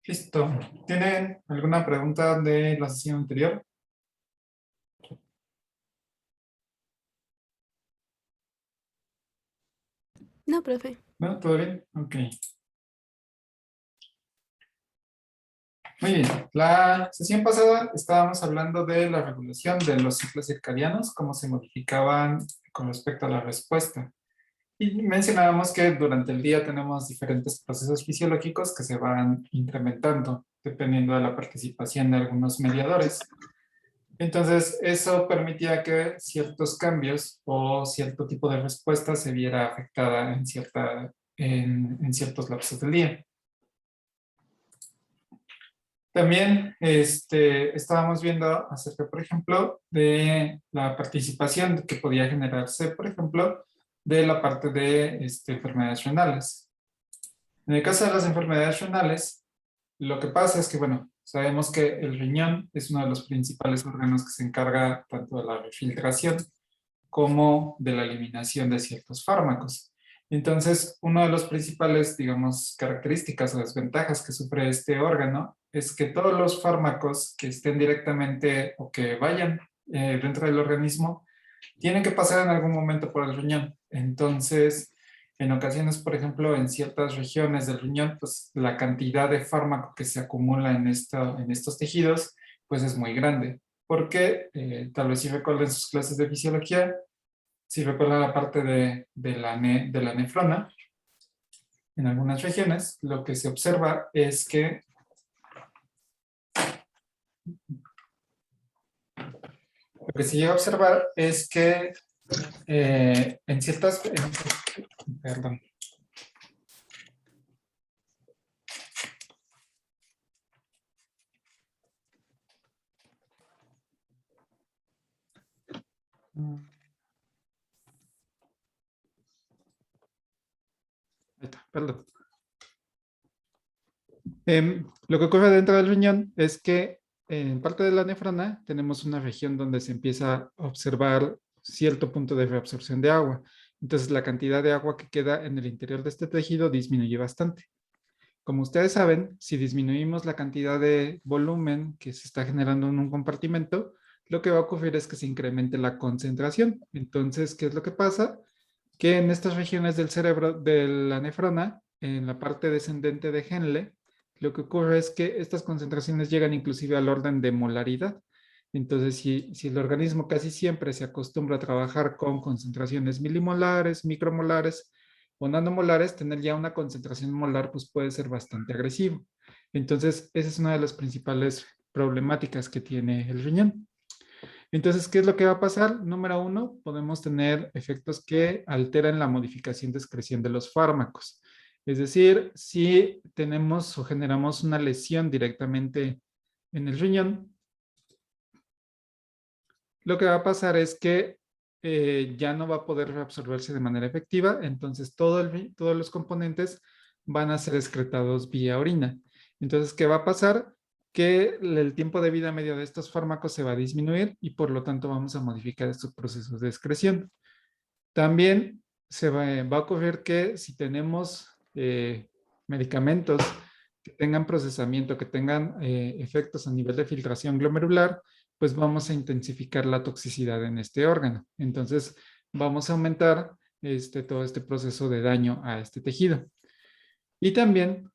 Listo. ¿Tienen alguna pregunta de la sesión anterior? No, profe. ¿No? ¿Todo bien? Ok. Muy bien. La sesión pasada estábamos hablando de la regulación de los ciclos circadianos, cómo se modificaban con respecto a la respuesta. Y mencionábamos que durante el día tenemos diferentes procesos fisiológicos que se van incrementando dependiendo de la participación de algunos mediadores. Entonces, eso permitía que ciertos cambios o cierto tipo de respuesta se viera afectada en ciertos lapsos del día. También estábamos viendo acerca, por ejemplo, de la participación que podía generarse, por ejemplo, de la parte de enfermedades renales. En el caso de las enfermedades renales, lo que pasa es que, bueno, sabemos que el riñón es uno de los principales órganos que se encarga tanto de la refiltración como de la eliminación de ciertos fármacos. Entonces, una de las principales, digamos, características o desventajas que sufre este órgano es que todos los fármacos que estén directamente o que vayan dentro del organismo tienen que pasar en algún momento por el riñón. Entonces, en ocasiones, por ejemplo, en ciertas regiones del riñón, pues la cantidad de fármaco que se acumula en estos tejidos, pues es muy grande. Porque, tal vez si recuerden sus clases de fisiología, si recuerdan la parte de la nefrona, en algunas regiones, lo que se observa es que lo que se llega a observar es que en ciertas, perdón, perdón. Lo que ocurre dentro del riñón es que en parte de la nefrona tenemos una región donde se empieza a observar cierto punto de reabsorción de agua. Entonces la cantidad de agua que queda en el interior de este tejido disminuye bastante. Como ustedes saben, si disminuimos la cantidad de volumen que se está generando en un compartimento, lo que va a ocurrir es que se incremente la concentración. Entonces, ¿qué es lo que pasa? Que en estas regiones del cerebro de la nefrona, en la parte descendente de Henle, lo que ocurre es que estas concentraciones llegan inclusive al orden de molaridad. Entonces, si el organismo casi siempre se acostumbra a trabajar con concentraciones milimolares, micromolares o nanomolares, tener ya una concentración molar pues puede ser bastante agresivo. Entonces, esa es una de las principales problemáticas que tiene el riñón. Entonces, ¿qué es lo que va a pasar? Número uno, podemos tener efectos que alteran la modificación de excreción de los fármacos. Es decir, si tenemos o generamos una lesión directamente en el riñón, lo que va a pasar es que ya no va a poder reabsorberse de manera efectiva, entonces todos los componentes van a ser excretados vía orina. Entonces, ¿qué va a pasar? Que el tiempo de vida medio de estos fármacos se va a disminuir y por lo tanto vamos a modificar estos procesos de excreción. También va a ocurrir que si tenemos medicamentos que tengan procesamiento, que tengan efectos a nivel de filtración glomerular, pues vamos a intensificar la toxicidad en este órgano. Entonces, vamos a aumentar todo este proceso de daño a este tejido. Y también,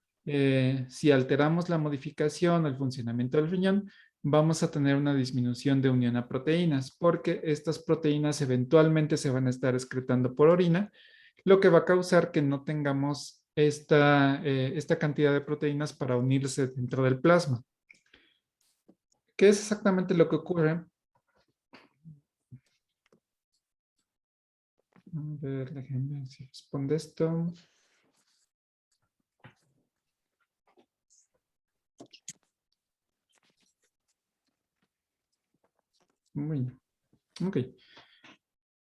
si alteramos la modificación, el funcionamiento del riñón, vamos a tener una disminución de unión a proteínas, porque estas proteínas eventualmente se van a estar excretando por orina, lo que va a causar que no tengamos esta cantidad de proteínas para unirse dentro del plasma. ¿Qué es exactamente lo que ocurre? A ver, déjenme ver si responde esto. Muy bien. Ok.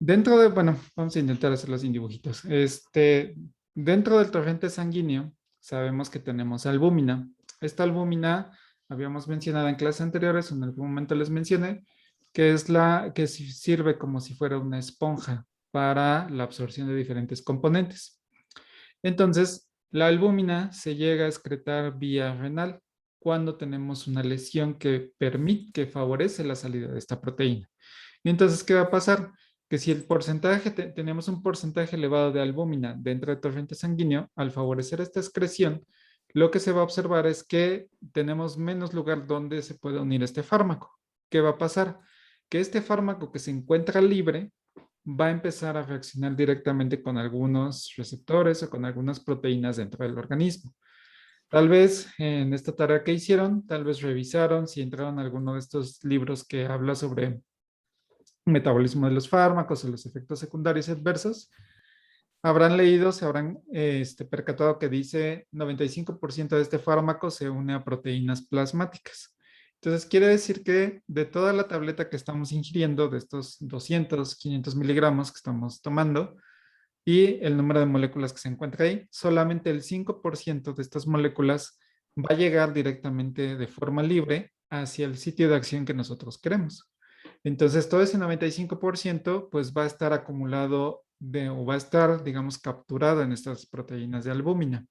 Dentro de, bueno, vamos a intentar hacerlo sin dibujitos. Dentro del torrente sanguíneo, sabemos que tenemos albúmina. Esta albúmina, habíamos mencionado en clases anteriores, en algún momento les mencioné, que es la que sirve como si fuera una esponja para la absorción de diferentes componentes. Entonces, la albúmina se llega a excretar vía renal. cuando tenemos una lesión que permite, que favorece la salida de esta proteína. Y entonces, ¿qué va a pasar? Que si el porcentaje, tenemos un porcentaje elevado de albúmina dentro del torrente sanguíneo, al favorecer esta excreción, lo que se va a observar es que tenemos menos lugar donde se puede unir este fármaco. ¿Qué va a pasar? Que este fármaco que se encuentra libre va a empezar a reaccionar directamente con algunos receptores o con algunas proteínas dentro del organismo. Tal vez en esta tarea que hicieron, tal vez revisaron si entraron a alguno de estos libros que habla sobre metabolismo de los fármacos o los efectos secundarios adversos. Habrán leído, se habrán percatado que dice 95% de este fármaco se une a proteínas plasmáticas. Entonces, quiere decir que de toda la tableta que estamos ingiriendo, de estos 200, 500 miligramos que estamos tomando, y el número de moléculas que se encuentra ahí, solamente el 5% de estas moléculas va a llegar directamente de forma libre hacia el sitio de acción que nosotros queremos. Entonces, todo ese 95% pues va a estar acumulado o va a estar, digamos, capturado en estas proteínas de albúmina.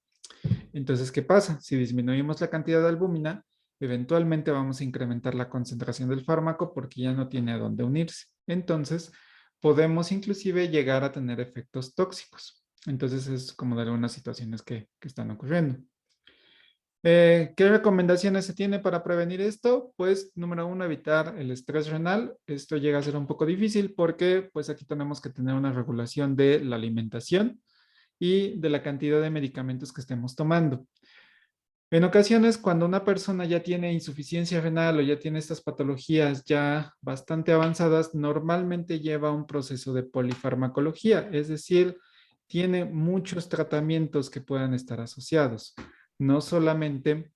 Entonces, ¿qué pasa? Si disminuimos la cantidad de albúmina, eventualmente vamos a incrementar la concentración del fármaco porque ya no tiene a dónde unirse. Entonces, podemos inclusive llegar a tener efectos tóxicos. Entonces, es como de algunas situaciones que están ocurriendo. ¿Qué recomendaciones se tiene para prevenir esto? Pues, número uno, evitar el estrés renal. Esto llega a ser un poco difícil porque, pues, aquí tenemos que tener una regulación de la alimentación y de la cantidad de medicamentos que estemos tomando. En ocasiones, cuando una persona ya tiene insuficiencia renal o ya tiene estas patologías ya bastante avanzadas, normalmente lleva un proceso de polifarmacología, es decir, tiene muchos tratamientos que puedan estar asociados. No solamente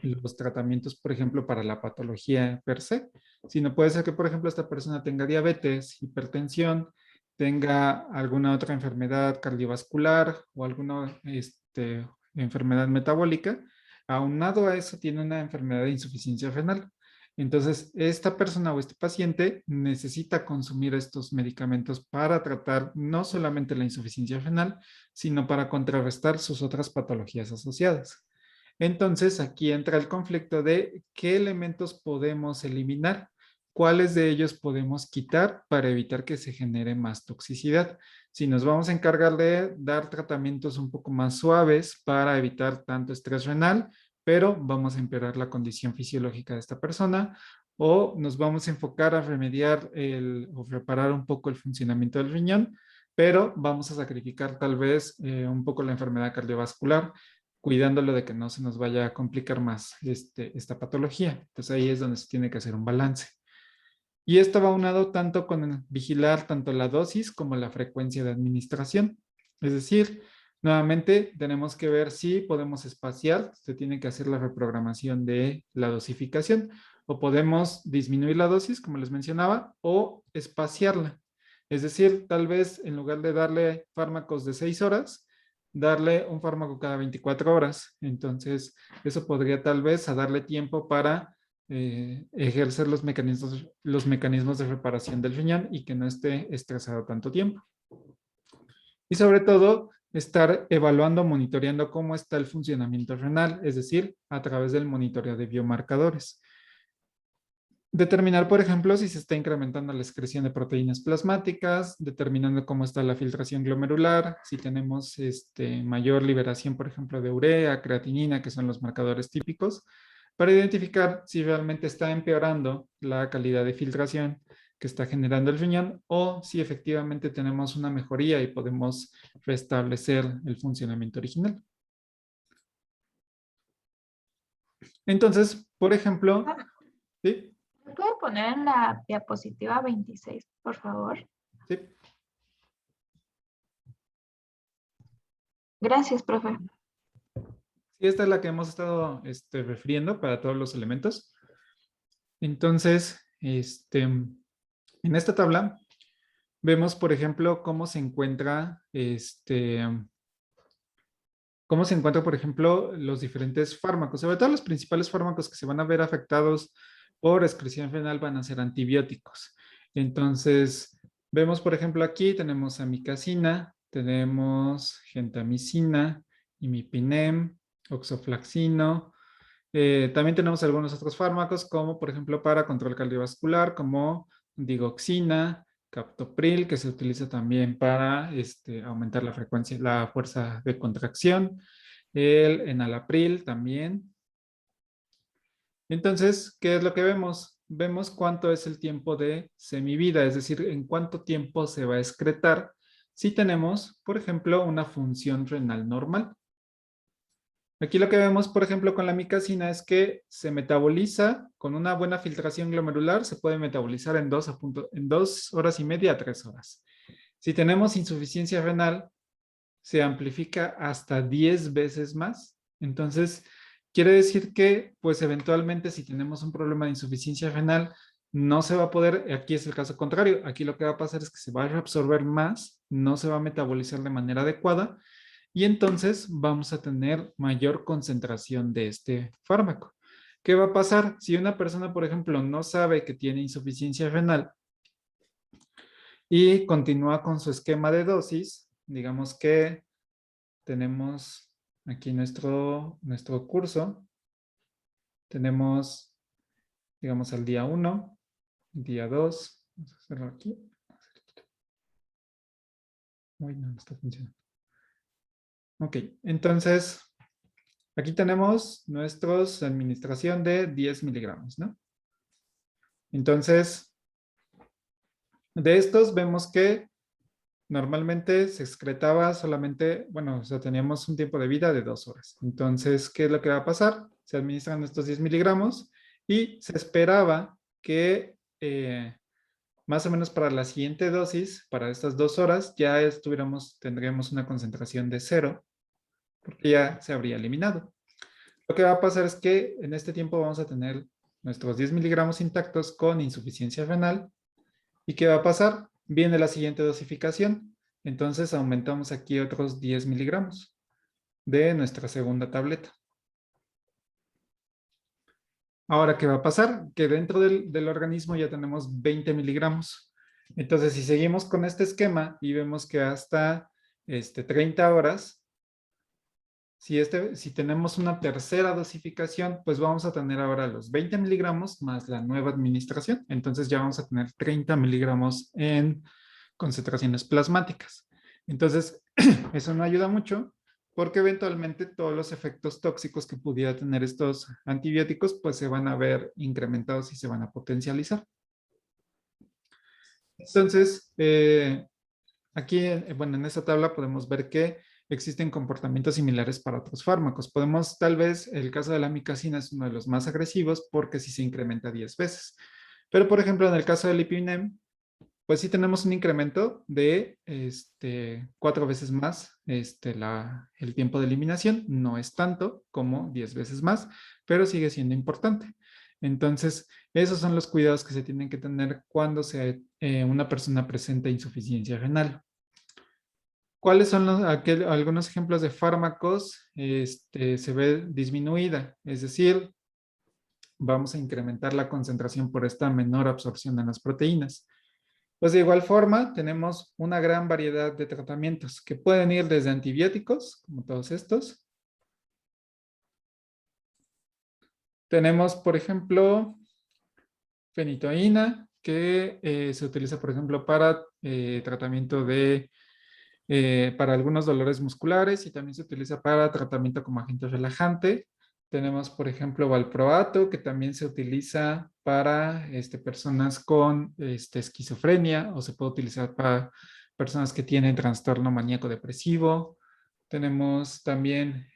los tratamientos, por ejemplo, para la patología per se, sino puede ser que, por ejemplo, esta persona tenga diabetes, hipertensión, tenga alguna otra enfermedad cardiovascular o alguna enfermedad metabólica. Aunado a eso, tiene una enfermedad de insuficiencia renal. Entonces, esta persona o este paciente necesita consumir estos medicamentos para tratar no solamente la insuficiencia renal, sino para contrarrestar sus otras patologías asociadas. Entonces, aquí entra el conflicto de qué elementos podemos eliminar, cuáles de ellos podemos quitar para evitar que se genere más toxicidad. Si nos vamos a encargar de dar tratamientos un poco más suaves para evitar tanto estrés renal, pero vamos a empeorar la condición fisiológica de esta persona, o nos vamos a enfocar a remediar o reparar un poco el funcionamiento del riñón, pero vamos a sacrificar tal vez un poco la enfermedad cardiovascular, cuidándolo de que no se nos vaya a complicar más esta patología. Entonces ahí es donde se tiene que hacer un balance. Y esto va unado tanto con vigilar tanto la dosis como la frecuencia de administración. Es decir, nuevamente tenemos que ver si podemos espaciar, se tiene que hacer la reprogramación de la dosificación, o podemos disminuir la dosis, como les mencionaba, o espaciarla. Es decir, tal vez en lugar de darle fármacos de 6 horas, darle un fármaco cada 24 horas. Entonces, eso podría tal vez a darle tiempo para ejercer los mecanismos de reparación del riñón y que no esté estresado tanto tiempo. Y sobre todo, estar evaluando, monitoreando cómo está el funcionamiento renal, es decir, a través del monitoreo de biomarcadores. Determinar, por ejemplo, si se está incrementando la excreción de proteínas plasmáticas, determinando cómo está la filtración glomerular, si tenemos mayor liberación, por ejemplo, de urea, creatinina, que son los marcadores típicos, para identificar si realmente está empeorando la calidad de filtración que está generando el riñón o si efectivamente tenemos una mejoría y podemos restablecer el funcionamiento original. Entonces, por ejemplo, ¿sí? ¿Me puede poner en la diapositiva 26, por favor? Sí. Gracias, profe. Sí, esta es la que hemos estado refiriendo para todos los elementos. Entonces, en esta tabla vemos, por ejemplo, cómo se encuentra, por ejemplo, los diferentes fármacos. Sobre todo los principales fármacos que se van a ver afectados por excreción renal van a ser antibióticos. Entonces, vemos, por ejemplo, aquí tenemos amikacina, tenemos gentamicina, imipinem, oxoflaxino, También tenemos algunos otros fármacos, como por ejemplo para control cardiovascular, como digoxina, captopril, que se utiliza también para aumentar la frecuencia, la fuerza de contracción, el enalapril también. Entonces, ¿qué es lo que vemos? Vemos cuánto es el tiempo de semivida, es decir, en cuánto tiempo se va a excretar si tenemos, por ejemplo, una función renal normal. Aquí lo que vemos, por ejemplo, con la micacina es que se metaboliza con una buena filtración glomerular, se puede metabolizar en 2 horas y media a 3 horas. Si tenemos insuficiencia renal, se amplifica hasta 10 veces más. Entonces, quiere decir que, pues eventualmente, si tenemos un problema de insuficiencia renal, no se va a poder, aquí es el caso contrario, aquí lo que va a pasar es que se va a reabsorber más, no se va a metabolizar de manera adecuada y entonces vamos a tener mayor concentración de este fármaco. ¿Qué va a pasar? Si una persona, por ejemplo, no sabe que tiene insuficiencia renal y continúa con su esquema de dosis, digamos que tenemos aquí nuestro curso, tenemos, digamos, al día 1, día 2, vamos a hacerlo aquí. Uy, no está funcionando. Ok, entonces aquí tenemos nuestros administración de 10 miligramos, ¿no? Entonces, de estos vemos que normalmente se excretaba solamente, bueno, o sea, teníamos un tiempo de vida de 2 horas. Entonces, ¿qué es lo que va a pasar? Se administran estos 10 miligramos y se esperaba que más o menos para la siguiente dosis, para estas 2 horas, ya tendríamos una concentración de 0, porque ya se habría eliminado. Lo que va a pasar es que en este tiempo vamos a tener nuestros 10 miligramos intactos con insuficiencia renal. ¿Y qué va a pasar? Viene la siguiente dosificación. Entonces aumentamos aquí otros 10 miligramos de nuestra segunda tableta. Ahora, ¿qué va a pasar? Que dentro del organismo ya tenemos 20 miligramos. Entonces, si seguimos con este esquema y vemos que hasta 30 horas, si tenemos una tercera dosificación, pues vamos a tener ahora los 20 miligramos más la nueva administración. Entonces ya vamos a tener 30 miligramos en concentraciones plasmáticas. Entonces, eso no ayuda mucho porque eventualmente todos los efectos tóxicos que pudiera tener estos antibióticos pues se van a ver incrementados y se van a potencializar. Entonces, aquí, bueno, en esta tabla podemos ver que existen comportamientos similares para otros fármacos. Podemos, tal vez, el caso de la amicacina es uno de los más agresivos porque sí se incrementa 10 veces. Pero, por ejemplo, en el caso del Ipinem, pues sí tenemos un incremento de 4 veces más el tiempo de eliminación. No es tanto como 10 veces más, pero sigue siendo importante. Entonces, esos son los cuidados que se tienen que tener cuando una persona presenta insuficiencia renal. ¿Cuáles son algunos ejemplos de fármacos? Se ve disminuida, es decir, vamos a incrementar la concentración por esta menor absorción de las proteínas. Pues de igual forma, tenemos una gran variedad de tratamientos que pueden ir desde antibióticos, como todos estos. Tenemos, por ejemplo, fenitoína, que se utiliza, por ejemplo, para tratamiento para algunos dolores musculares y también se utiliza para tratamiento como agente relajante. Tenemos, por ejemplo, valproato, que también se utiliza para personas con esquizofrenia o se puede utilizar para personas que tienen trastorno maníaco depresivo. Tenemos también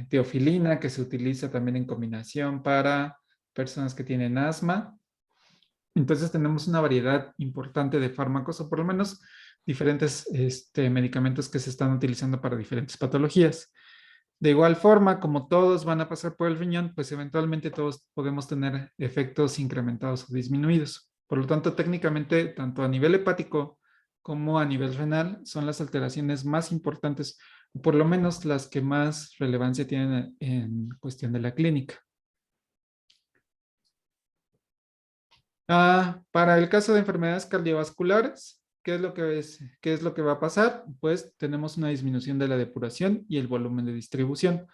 teofilina, que se utiliza también en combinación para personas que tienen asma. Entonces tenemos una variedad importante de fármacos o por lo menos diferentes medicamentos que se están utilizando para diferentes patologías. De igual forma, como todos van a pasar por el riñón, pues eventualmente todos podemos tener efectos incrementados o disminuidos. Por lo tanto, técnicamente, tanto a nivel hepático como a nivel renal, son las alteraciones más importantes, o por lo menos las que más relevancia tienen en cuestión de la clínica. Para el caso de enfermedades cardiovasculares, ¿qué es lo que va a pasar? Pues tenemos una disminución de la depuración y el volumen de distribución.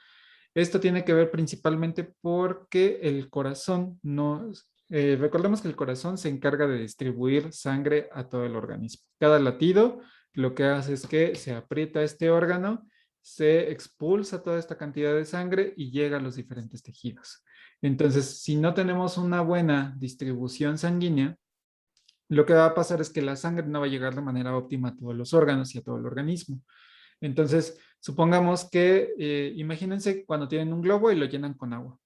Esto tiene que ver principalmente porque el corazón no... recordemos que el corazón se encarga de distribuir sangre a todo el organismo. Cada latido lo que hace es que se aprieta este órgano, se expulsa toda esta cantidad de sangre y llega a los diferentes tejidos. Entonces, si no tenemos una buena distribución sanguínea, lo que va a pasar es que la sangre no va a llegar de manera óptima a todos los órganos y a todo el organismo. Entonces, supongamos que, imagínense cuando tienen un globo y lo llenan con agua.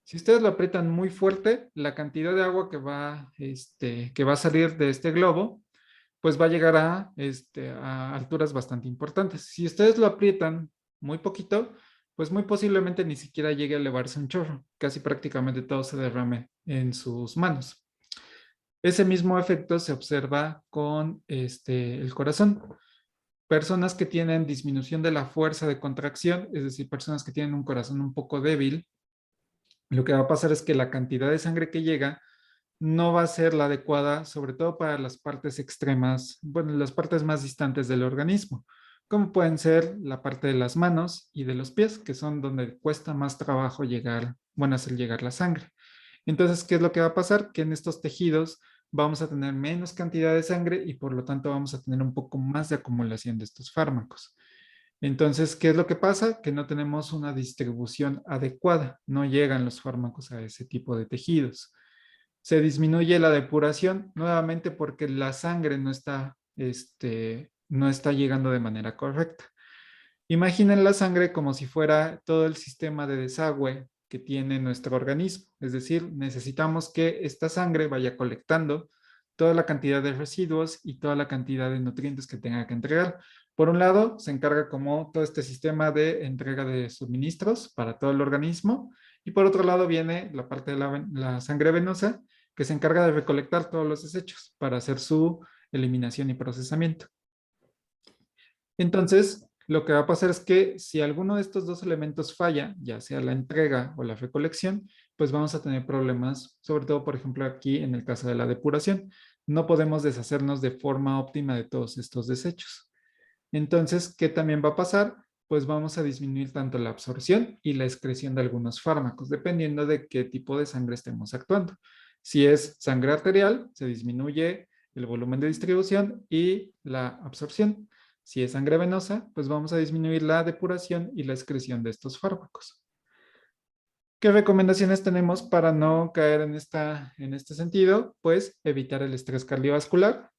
Si ustedes lo aprietan muy fuerte, la cantidad de agua que va a salir de este globo, pues va a llegar a alturas bastante importantes. Si ustedes lo aprietan muy poquito, pues muy posiblemente ni siquiera llegue a elevarse un chorro. Casi prácticamente todo se derrame en sus manos. Ese mismo efecto se observa con el corazón. Personas que tienen disminución de la fuerza de contracción, es decir, personas que tienen un corazón un poco débil, lo que va a pasar es que la cantidad de sangre que llega no va a ser la adecuada, sobre todo para las partes extremas, bueno, las partes más distantes del organismo, como pueden ser la parte de las manos y de los pies, que son donde cuesta más trabajo llegar, bueno, hacer llegar la sangre. Entonces, ¿qué es lo que va a pasar? Que en estos tejidos vamos a tener menos cantidad de sangre y por lo tanto vamos a tener un poco más de acumulación de estos fármacos. Entonces, ¿qué es lo que pasa? Que no tenemos una distribución adecuada, no llegan los fármacos a ese tipo de tejidos. Se disminuye la depuración nuevamente porque la sangre no está llegando de manera correcta. Imaginen la sangre como si fuera todo el sistema de desagüe que tiene nuestro organismo. Es decir, necesitamos que esta sangre vaya colectando toda la cantidad de residuos y toda la cantidad de nutrientes que tenga que entregar. Por un lado, se encarga como todo este sistema de entrega de suministros para todo el organismo. Y por otro lado viene la parte de la sangre venosa, que se encarga de recolectar todos los desechos para hacer su eliminación y procesamiento. Entonces, lo que va a pasar es que si alguno de estos dos elementos falla, ya sea la entrega o la recolección, pues vamos a tener problemas, sobre todo, por ejemplo, aquí en el caso de la depuración. No podemos deshacernos de forma óptima de todos estos desechos. Entonces, ¿qué también va a pasar? Pues vamos a disminuir tanto la absorción y la excreción de algunos fármacos, dependiendo de qué tipo de sangre estemos actuando. Si es sangre arterial, se disminuye el volumen de distribución y la absorción. Si es sangre venosa, pues vamos a disminuir la depuración y la excreción de estos fármacos. ¿Qué recomendaciones tenemos para no caer en este sentido? Pues evitar el estrés cardiovascular,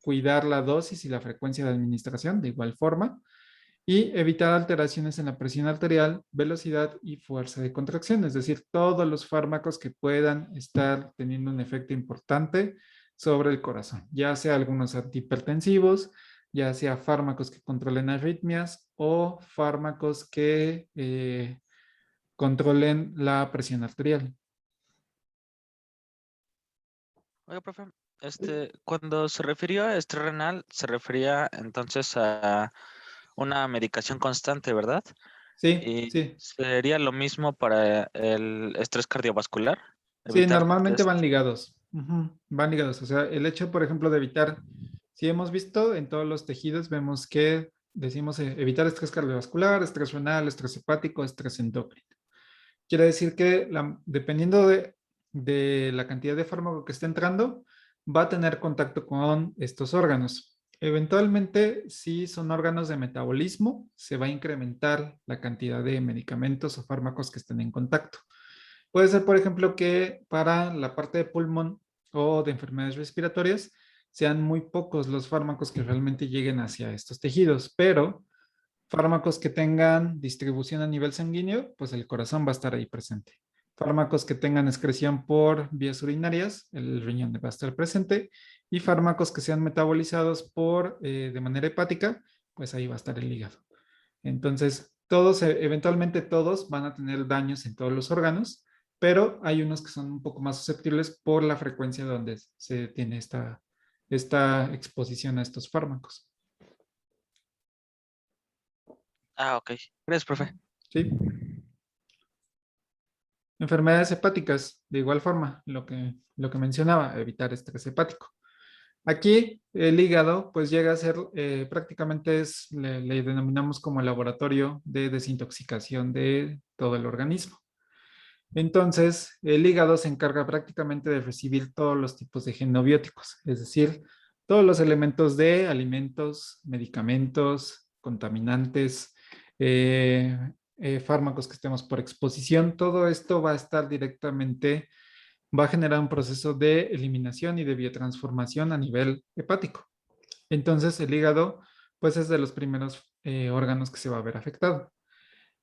cuidar la dosis y la frecuencia de administración de igual forma y evitar alteraciones en la presión arterial, velocidad y fuerza de contracción, es decir, todos los fármacos que puedan estar teniendo un efecto importante sobre el corazón, ya sea algunos antihipertensivos, ya sea fármacos que controlen arritmias o fármacos que controlen la presión arterial. Oiga, profe, cuando se refirió a estrés renal, se refería entonces a una medicación constante, ¿verdad? Sí, Y sí, sería lo mismo para el estrés cardiovascular, sí, evitar normalmente van test. ligados. Van ligados. O sea, el hecho, por ejemplo, de evitar, si hemos visto en todos los tejidos, vemos que decimos evitar estrés cardiovascular, estrés renal, estrés hepático, estrés endocrino. Quiere decir que dependiendo de la cantidad de fármaco que esté entrando, va a tener contacto con estos órganos. Eventualmente, si son órganos de metabolismo, se va a incrementar la cantidad de medicamentos o fármacos que estén en contacto. Puede ser, por ejemplo, que para la parte de pulmón o de enfermedades respiratorias sean muy pocos los fármacos que realmente lleguen hacia estos tejidos, pero fármacos que tengan distribución a nivel sanguíneo, pues el corazón va a estar ahí presente. Fármacos que tengan excreción por vías urinarias, el riñón va a estar presente. Y fármacos que sean metabolizados de manera hepática, pues ahí va a estar el hígado. Entonces, eventualmente todos van a tener daños en todos los órganos, pero hay unos que son un poco más susceptibles por la frecuencia donde se tiene esta exposición a estos fármacos. Ah, ok. Gracias, profe. ¿Sí? Enfermedades hepáticas, de igual forma, lo que mencionaba, evitar estrés hepático. Aquí el hígado pues llega a ser prácticamente le denominamos como el laboratorio de desintoxicación de todo el organismo. Entonces, el hígado se encarga prácticamente de recibir todos los tipos de genobióticos, es decir, todos los elementos de alimentos, medicamentos, contaminantes, fármacos que estemos por exposición. Todo esto va a estar directamente, va a generar un proceso de eliminación y de biotransformación a nivel hepático. Entonces, el hígado, pues es de los primeros órganos que se va a ver afectado.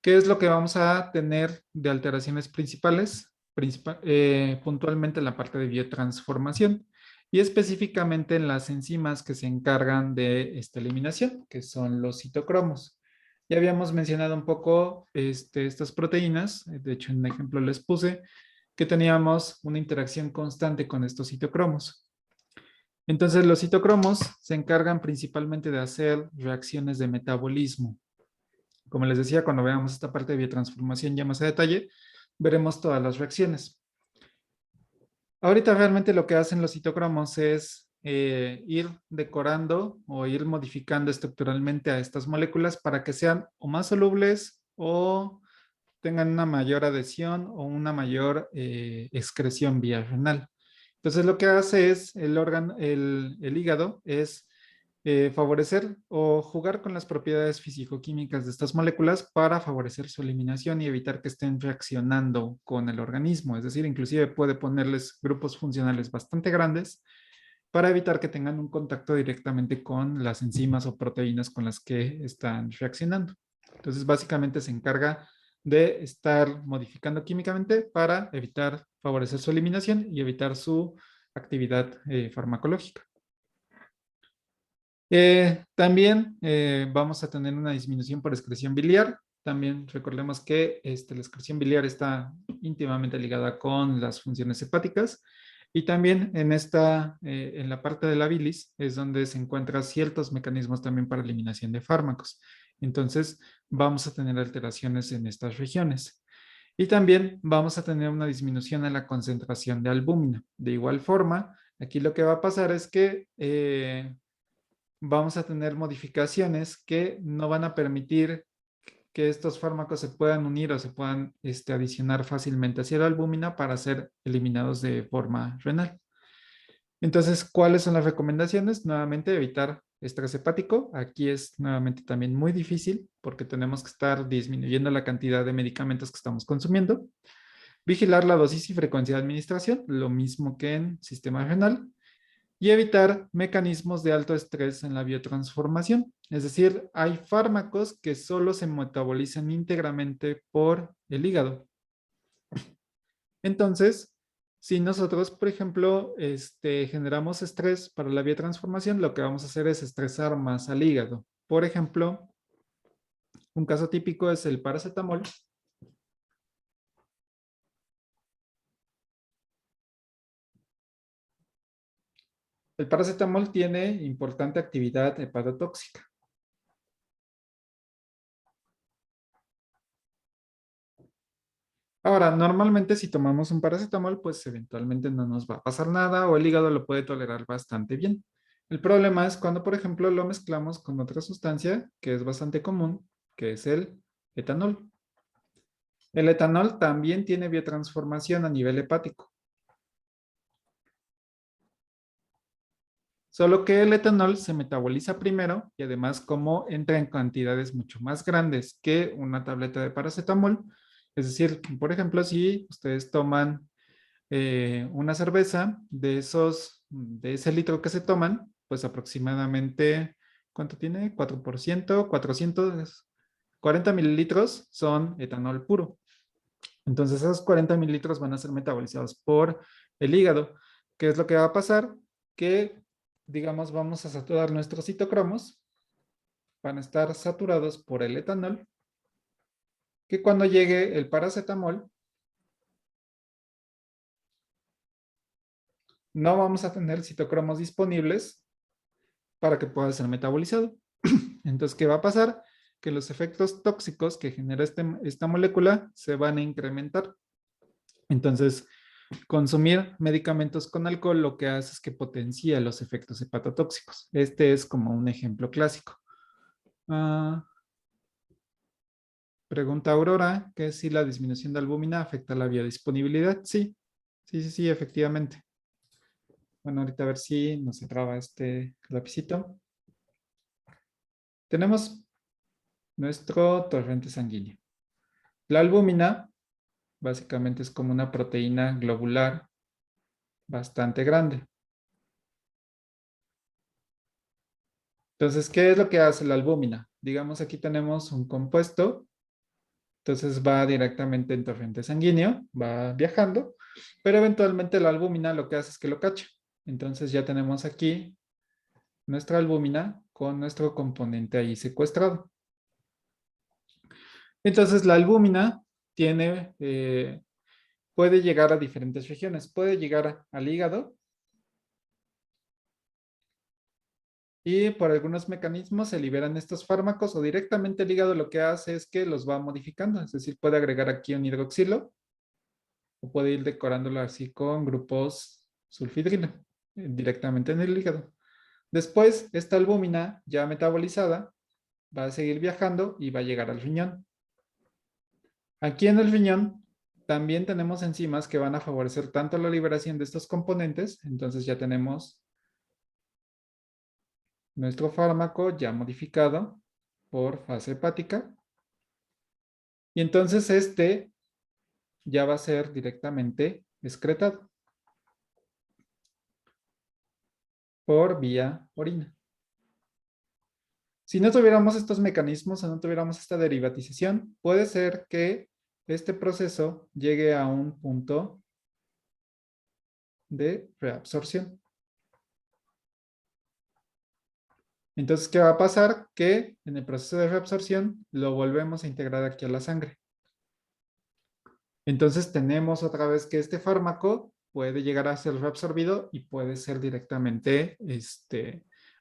¿Qué es lo que vamos a tener de alteraciones principales? Puntualmente en la parte de biotransformación y específicamente en las enzimas que se encargan de esta eliminación, que son los citocromos. Ya habíamos mencionado un poco estas proteínas, de hecho en un ejemplo les puse que teníamos una interacción constante con estos citocromos. Entonces los citocromos se encargan principalmente de hacer reacciones de metabolismo. Como les decía, cuando veamos esta parte de biotransformación ya más a detalle, veremos todas las reacciones. Ahorita realmente lo que hacen los citocromos es ir decorando o ir modificando estructuralmente a estas moléculas para que sean o más solubles o tengan una mayor adhesión o una mayor excreción vía renal. Entonces lo que hace es el hígado es favorecer o jugar con las propiedades físico-químicas de estas moléculas para favorecer su eliminación y evitar que estén reaccionando con el organismo. Es decir, inclusive puede ponerles grupos funcionales bastante grandes para evitar que tengan un contacto directamente con las enzimas o proteínas con las que están reaccionando. Entonces, básicamente se encarga de estar modificando químicamente para evitar favorecer su eliminación y evitar su actividad farmacológica. También vamos a tener una disminución por excreción biliar. También recordemos que la excreción biliar está íntimamente ligada con las funciones hepáticas. Y también en la parte de la bilis es donde se encuentran ciertos mecanismos también para eliminación de fármacos. Entonces vamos a tener alteraciones en estas regiones. Y también vamos a tener una disminución en la concentración de albúmina. De igual forma, aquí lo que va a pasar es que vamos a tener modificaciones que no van a permitir que estos fármacos se puedan unir o se puedan adicionar fácilmente hacia la albúmina para ser eliminados de forma renal. Entonces, ¿cuáles son las recomendaciones? Nuevamente, evitar estrés hepático. Aquí es nuevamente también muy difícil porque tenemos que estar disminuyendo la cantidad de medicamentos que estamos consumiendo. Vigilar la dosis y frecuencia de administración, lo mismo que en sistema renal y evitar mecanismos de alto estrés en la biotransformación. Es decir, hay fármacos que solo se metabolizan íntegramente por el hígado. Entonces, si nosotros, por ejemplo, generamos estrés para la biotransformación, lo que vamos a hacer es estresar más al hígado. Por ejemplo, un caso típico es el paracetamol. El paracetamol tiene importante actividad hepatotóxica. Ahora, normalmente si tomamos un paracetamol, pues eventualmente no nos va a pasar nada o el hígado lo puede tolerar bastante bien. El problema es cuando, por ejemplo, lo mezclamos con otra sustancia que es bastante común, que es el etanol. El etanol también tiene biotransformación a nivel hepático. Solo que el etanol se metaboliza primero y además como entra en cantidades mucho más grandes que una tableta de paracetamol. Es decir, por ejemplo, si ustedes toman una cerveza de ese litro que se toman, pues aproximadamente, ¿cuánto tiene? 4%, 440 mililitros son etanol puro. Entonces esos 40 mililitros van a ser metabolizados por el hígado. ¿Qué es lo que va a pasar? Que, digamos, vamos a saturar nuestros citocromos, van a estar saturados por el etanol, que cuando llegue el paracetamol, no vamos a tener citocromos disponibles para que pueda ser metabolizado. Entonces, ¿qué va a pasar? Que los efectos tóxicos que genera esta molécula se van a incrementar. Entonces, Consumir medicamentos con alcohol lo que hace es que potencia los efectos hepatotóxicos. Este es como un ejemplo clásico. Pregunta Aurora, que si la disminución de albúmina afecta la biodisponibilidad. Sí, sí, efectivamente. Bueno, ahorita a ver si nos se traba este lapicito. Tenemos nuestro torrente sanguíneo. La albúmina básicamente es como una proteína globular bastante grande. Entonces, ¿qué es lo que hace la albúmina? Digamos, aquí tenemos un compuesto, entonces va directamente en torrente sanguíneo, va viajando, pero eventualmente la albúmina lo que hace es que lo cacha. Entonces ya tenemos aquí nuestra albúmina con nuestro componente ahí secuestrado. Entonces la albúmina tiene, puede llegar a diferentes regiones, puede llegar al hígado y por algunos mecanismos se liberan estos fármacos o directamente el hígado lo que hace es que los va modificando, es decir, puede agregar aquí un hidroxilo o puede ir decorándolo así con grupos sulfidrilo directamente en el hígado. Después, esta albúmina ya metabolizada va a seguir viajando y va a llegar al riñón. Aquí en el riñón también tenemos enzimas que van a favorecer tanto la liberación de estos componentes, entonces ya tenemos nuestro fármaco ya modificado por fase hepática. Y entonces este ya va a ser directamente excretado por vía orina. Si no tuviéramos estos mecanismos o no tuviéramos esta derivatización, puede ser que este proceso llegue a un punto de reabsorción. Entonces, ¿qué va a pasar? Que en el proceso de reabsorción lo volvemos a integrar aquí a la sangre. Entonces tenemos otra vez que este fármaco puede llegar a ser reabsorbido y puede ser directamente,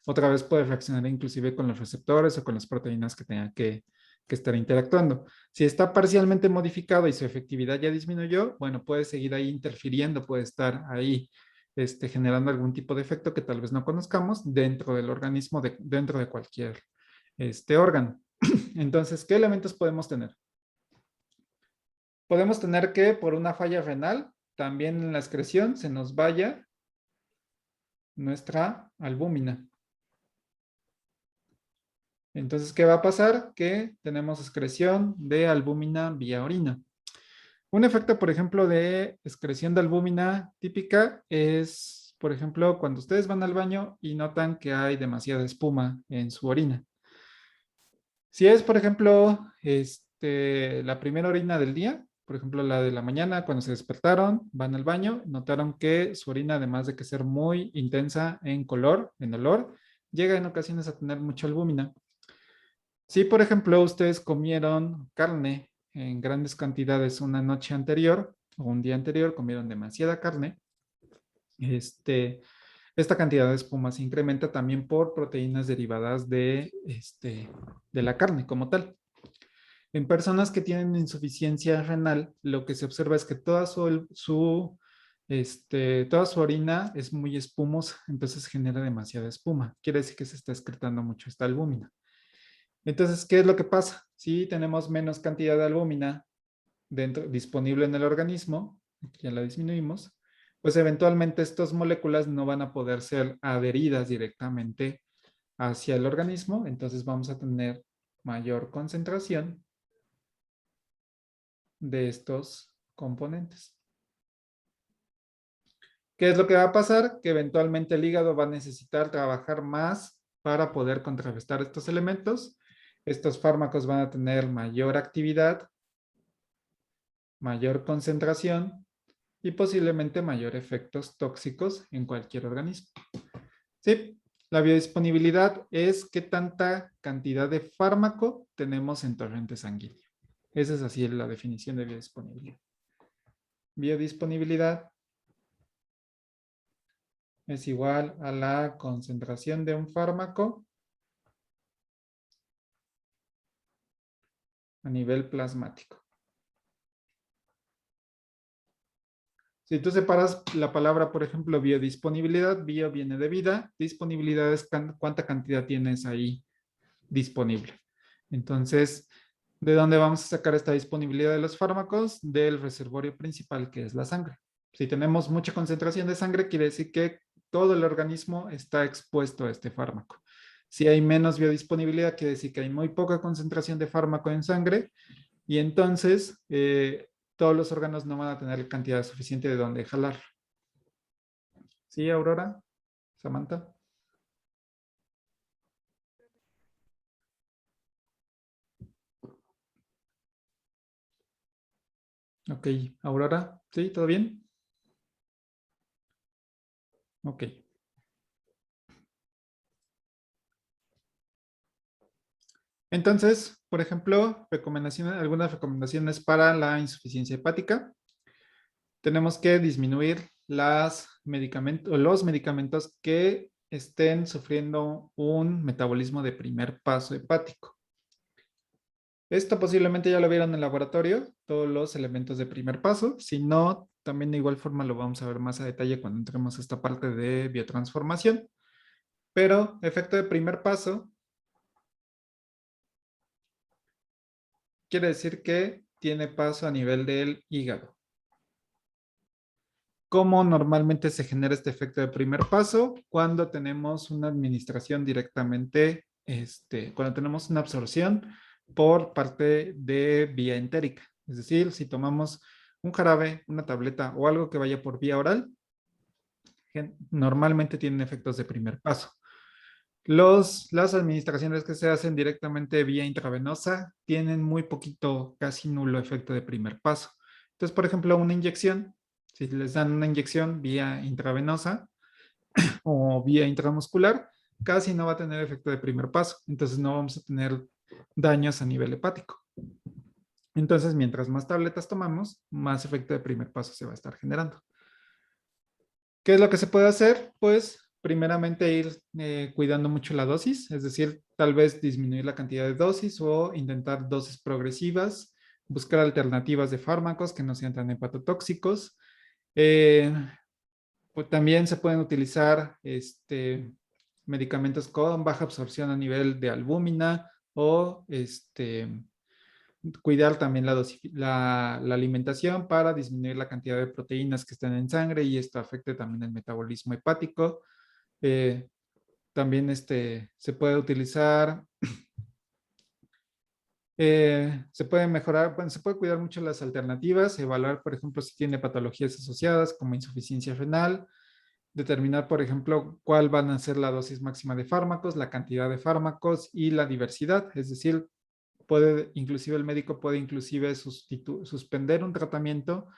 otra vez puede reaccionar inclusive con los receptores o con las proteínas que tenga que estar interactuando. Si está parcialmente modificado y su efectividad ya disminuyó, bueno, puede seguir ahí interfiriendo, puede estar ahí generando algún tipo de efecto que tal vez no conozcamos dentro del organismo, dentro de cualquier órgano. Entonces, ¿qué elementos podemos tener? Podemos tener que por una falla renal, también en la excreción se nos vaya nuestra albúmina. Entonces, ¿qué va a pasar? Que tenemos excreción de albúmina vía orina. Un efecto, por ejemplo, de excreción de albúmina típica es, por ejemplo, cuando ustedes van al baño y notan que hay demasiada espuma en su orina. Si es, por ejemplo, la primera orina del día, por ejemplo, la de la mañana, cuando se despertaron, van al baño, notaron que su orina, además de que ser muy intensa en color, en olor, llega en ocasiones a tener mucha albúmina. Si, por ejemplo, ustedes comieron carne en grandes cantidades una noche anterior o un día anterior, comieron demasiada carne, esta cantidad de espuma se incrementa también por proteínas derivadas de la carne como tal. En personas que tienen insuficiencia renal, lo que se observa es que toda su orina es muy espumosa, entonces genera demasiada espuma. Quiere decir que se está excretando mucho esta albúmina. Entonces, ¿qué es lo que pasa? Si tenemos menos cantidad de albúmina disponible en el organismo, ya la disminuimos, pues eventualmente estas moléculas no van a poder ser adheridas directamente hacia el organismo, entonces vamos a tener mayor concentración de estos componentes. ¿Qué es lo que va a pasar? Que eventualmente el hígado va a necesitar trabajar más para poder contrarrestar estos elementos. Estos fármacos van a tener mayor actividad, mayor concentración y posiblemente mayor efectos tóxicos en cualquier organismo. Sí, la biodisponibilidad es qué tanta cantidad de fármaco tenemos en torrente sanguíneo. Esa es así la definición de biodisponibilidad. Biodisponibilidad es igual a la concentración de un fármaco a nivel plasmático. Si tú separas la palabra, por ejemplo, biodisponibilidad, bio viene de vida, disponibilidad es cuánta cantidad tienes ahí disponible. Entonces, ¿de dónde vamos a sacar esta disponibilidad de los fármacos? Del reservorio principal, que es la sangre. Si tenemos mucha concentración de sangre, quiere decir que todo el organismo está expuesto a este fármaco. Si hay menos biodisponibilidad, quiere decir que hay muy poca concentración de fármaco en sangre y entonces todos los órganos no van a tener cantidad suficiente de donde jalar. ¿Sí, Aurora? ¿Samantha? Ok, Aurora, ¿sí? ¿Todo bien? Ok. Entonces, por ejemplo, algunas recomendaciones para la insuficiencia hepática. Tenemos que disminuir los medicamentos que estén sufriendo un metabolismo de primer paso hepático. Esto posiblemente ya lo vieron en el laboratorio, todos los elementos de primer paso. Si no, también de igual forma lo vamos a ver más a detalle cuando entremos a esta parte de biotransformación. Pero efecto de primer paso quiere decir que tiene paso a nivel del hígado. ¿Cómo normalmente se genera este efecto de primer paso? Cuando tenemos una administración directamente, cuando tenemos una absorción por parte de vía entérica. Es decir, si tomamos un jarabe, una tableta o algo que vaya por vía oral, normalmente tienen efectos de primer paso. Las administraciones que se hacen directamente vía intravenosa tienen muy poquito, casi nulo efecto de primer paso. Entonces, por ejemplo, una inyección, si les dan una inyección vía intravenosa o vía intramuscular, casi no va a tener efecto de primer paso. Entonces, no vamos a tener daños a nivel hepático. Entonces, mientras más tabletas tomamos, más efecto de primer paso se va a estar generando. ¿Qué es lo que se puede hacer? Pues primeramente ir cuidando mucho la dosis, es decir, tal vez disminuir la cantidad de dosis o intentar dosis progresivas, buscar alternativas de fármacos que no sean tan hepatotóxicos. Pues también se pueden utilizar medicamentos con baja absorción a nivel de albúmina o cuidar también la alimentación para disminuir la cantidad de proteínas que están en sangre y esto afecte también el metabolismo hepático. Eh, también se puede utilizar, se puede mejorar, bueno, se puede cuidar mucho las alternativas, evaluar, por ejemplo, si tiene patologías asociadas como insuficiencia renal, determinar, por ejemplo, cuál van a ser la dosis máxima de fármacos, la cantidad de fármacos y la diversidad, es decir, inclusive el médico puede inclusive suspender un tratamiento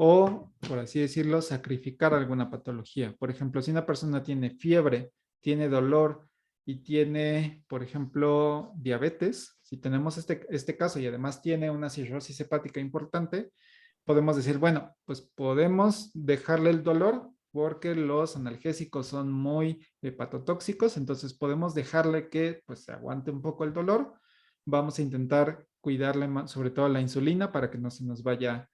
o, por así decirlo, sacrificar alguna patología. Por ejemplo, si una persona tiene fiebre, tiene dolor y tiene, por ejemplo, diabetes, si tenemos este caso y además tiene una cirrosis hepática importante, podemos decir, bueno, pues podemos dejarle el dolor porque los analgésicos son muy hepatotóxicos, entonces podemos dejarle que pues se aguante un poco el dolor. Vamos a intentar cuidarle sobre todo la insulina para que no se nos vaya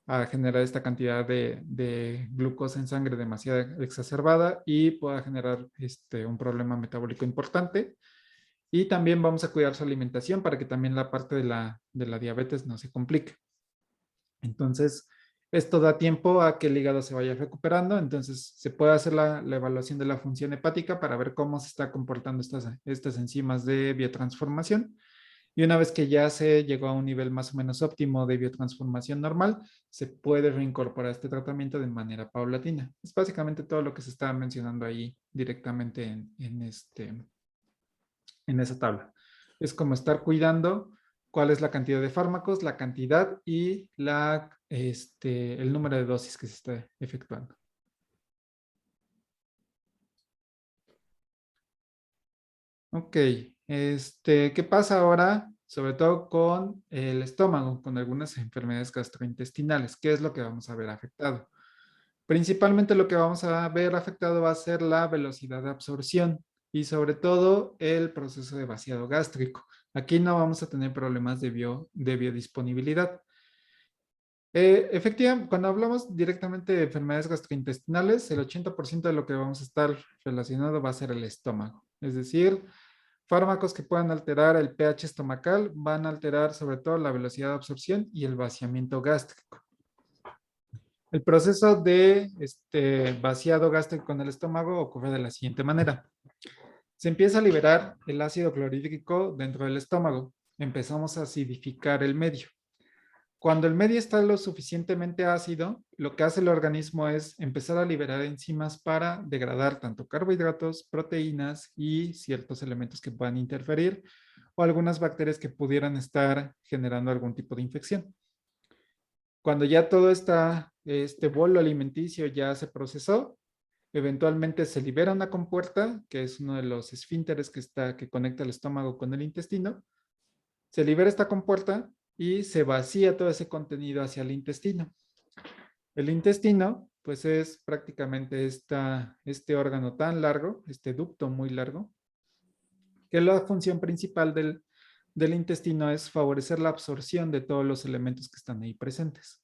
a generar esta cantidad de glucosa en sangre demasiado exacerbada y pueda generar un problema metabólico importante. Y también vamos a cuidar su alimentación para que también la parte de la diabetes no se complique. Entonces, esto da tiempo a que el hígado se vaya recuperando, entonces se puede hacer la evaluación de la función hepática para ver cómo se está comportando estas enzimas de biotransformación. Y una vez que ya se llegó a un nivel más o menos óptimo de biotransformación normal, se puede reincorporar este tratamiento de manera paulatina. Es básicamente todo lo que se está mencionando ahí directamente en esa tabla. Es como estar cuidando cuál es la cantidad de fármacos, la cantidad y el número de dosis que se está efectuando. Ok, ¿qué pasa ahora? Sobre todo con el estómago, con algunas enfermedades gastrointestinales. ¿Qué es lo que vamos a ver afectado? Principalmente lo que vamos a ver afectado va a ser la velocidad de absorción y sobre todo el proceso de vaciado gástrico. Aquí no vamos a tener problemas de biodisponibilidad. Efectivamente, cuando hablamos directamente de enfermedades gastrointestinales, el 80% de lo que vamos a estar relacionado va a ser el estómago. Es decir, fármacos que puedan alterar el pH estomacal van a alterar sobre todo la velocidad de absorción y el vaciamiento gástrico. El proceso de vaciado gástrico en el estómago ocurre de la siguiente manera. Se empieza a liberar el ácido clorhídrico dentro del estómago. Empezamos a acidificar el medio. Cuando el medio está lo suficientemente ácido, lo que hace el organismo es empezar a liberar enzimas para degradar tanto carbohidratos, proteínas y ciertos elementos que puedan interferir o algunas bacterias que pudieran estar generando algún tipo de infección. Cuando ya todo este bolo alimenticio ya se procesó, eventualmente se libera una compuerta, que es uno de los esfínteres que conecta el estómago con el intestino. Se libera esta compuerta y se vacía todo ese contenido hacia el intestino. El intestino, pues es prácticamente este órgano tan largo, este ducto muy largo, que la función principal del intestino es favorecer la absorción de todos los elementos que están ahí presentes.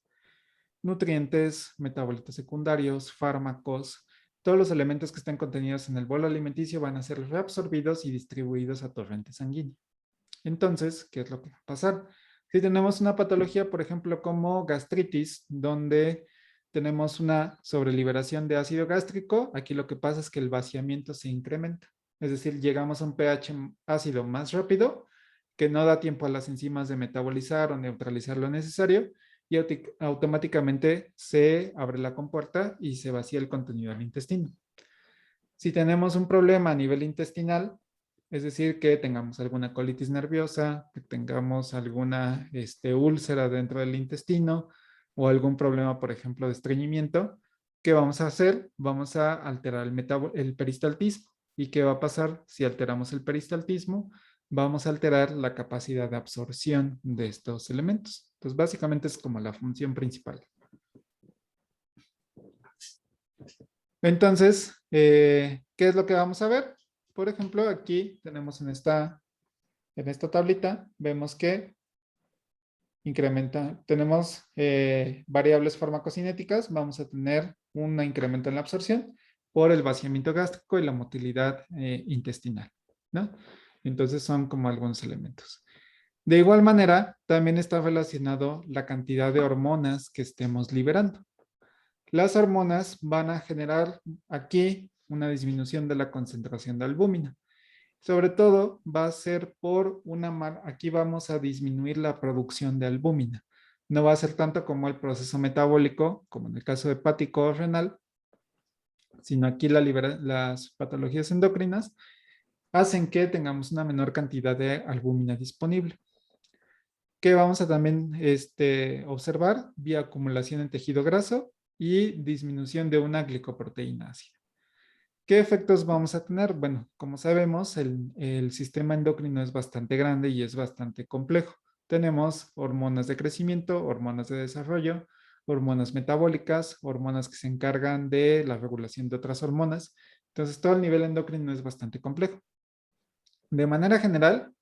Nutrientes, metabolitos secundarios, fármacos, todos los elementos que están contenidos en el bolo alimenticio van a ser reabsorbidos y distribuidos a torrente sanguíneo. Entonces, ¿qué es lo que va a pasar? Si tenemos una patología, por ejemplo, como gastritis, donde tenemos una sobreliberación de ácido gástrico, aquí lo que pasa es que el vaciamiento se incrementa. Es decir, llegamos a un pH ácido más rápido, que no da tiempo a las enzimas de metabolizar o neutralizar lo necesario, y automáticamente se abre la compuerta y se vacía el contenido del intestino. Si tenemos un problema a nivel intestinal, es decir, que tengamos alguna colitis nerviosa, que tengamos alguna úlcera dentro del intestino o algún problema, por ejemplo, de estreñimiento, ¿qué vamos a hacer? Vamos a alterar el peristaltismo. ¿Y qué va a pasar si alteramos el peristaltismo? Vamos a alterar la capacidad de absorción de estos elementos. Entonces, básicamente es como la función principal. Entonces, ¿qué es lo que vamos a ver? Por ejemplo, aquí tenemos en esta tablita, vemos que tenemos variables farmacocinéticas, vamos a tener un incremento en la absorción por el vaciamiento gástrico y la motilidad intestinal, ¿no? Entonces son como algunos elementos. De igual manera, también está relacionado la cantidad de hormonas que estemos liberando. Las hormonas van a generar aquí una disminución de la concentración de albúmina. Sobre todo va a ser aquí vamos a disminuir la producción de albúmina. No va a ser tanto como el proceso metabólico, como en el caso hepático o renal, sino aquí las patologías endocrinas hacen que tengamos una menor cantidad de albúmina disponible. Que vamos a también observar vía acumulación en tejido graso y disminución de una glicoproteína ácida. ¿Qué efectos vamos a tener? Bueno, como sabemos, el sistema endocrino es bastante grande y es bastante complejo. Tenemos hormonas de crecimiento, hormonas de desarrollo, hormonas metabólicas, hormonas que se encargan de la regulación de otras hormonas. Entonces, todo el nivel endocrino es bastante complejo. De manera general,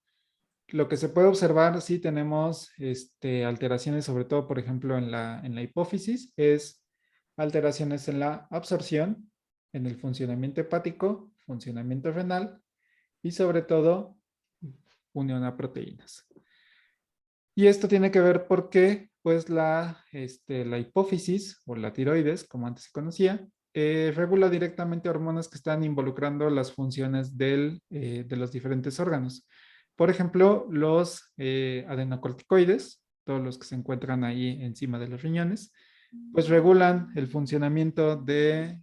lo que se puede observar si tenemos alteraciones, sobre todo, por ejemplo, en la hipófisis, es alteraciones en la absorción, en el funcionamiento hepático, funcionamiento renal y sobre todo unión a proteínas. Y esto tiene que ver porque pues la hipófisis o la tiroides, como antes se conocía, regula directamente hormonas que están involucrando las funciones de los diferentes órganos. Por ejemplo, los adenocorticoides, todos los que se encuentran ahí encima de los riñones, pues regulan el funcionamiento de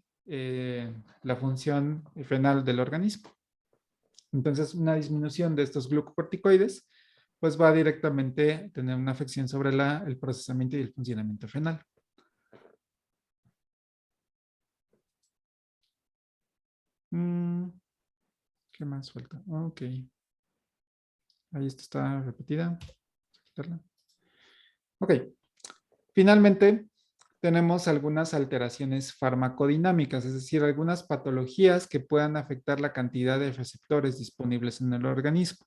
la función renal del organismo. Entonces, una disminución de estos glucocorticoides pues va directamente a tener una afección sobre el procesamiento y el funcionamiento renal. ¿Qué más falta? Ok. Ahí esto está repetida. Ok. Finalmente, tenemos algunas alteraciones farmacodinámicas, es decir, algunas patologías que puedan afectar la cantidad de receptores disponibles en el organismo.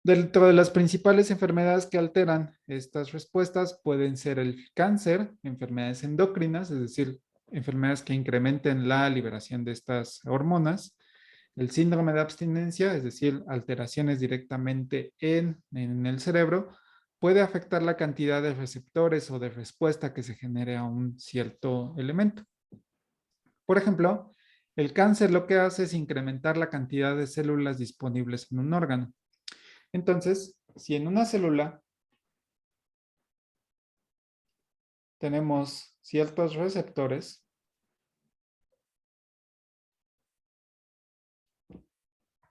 Dentro de las principales enfermedades que alteran estas respuestas pueden ser el cáncer, enfermedades endocrinas, es decir, enfermedades que incrementen la liberación de estas hormonas, el síndrome de abstinencia, es decir, alteraciones directamente en el cerebro, puede afectar la cantidad de receptores o de respuesta que se genere a un cierto elemento. Por ejemplo, el cáncer lo que hace es incrementar la cantidad de células disponibles en un órgano. Entonces, si en una célula tenemos ciertos receptores,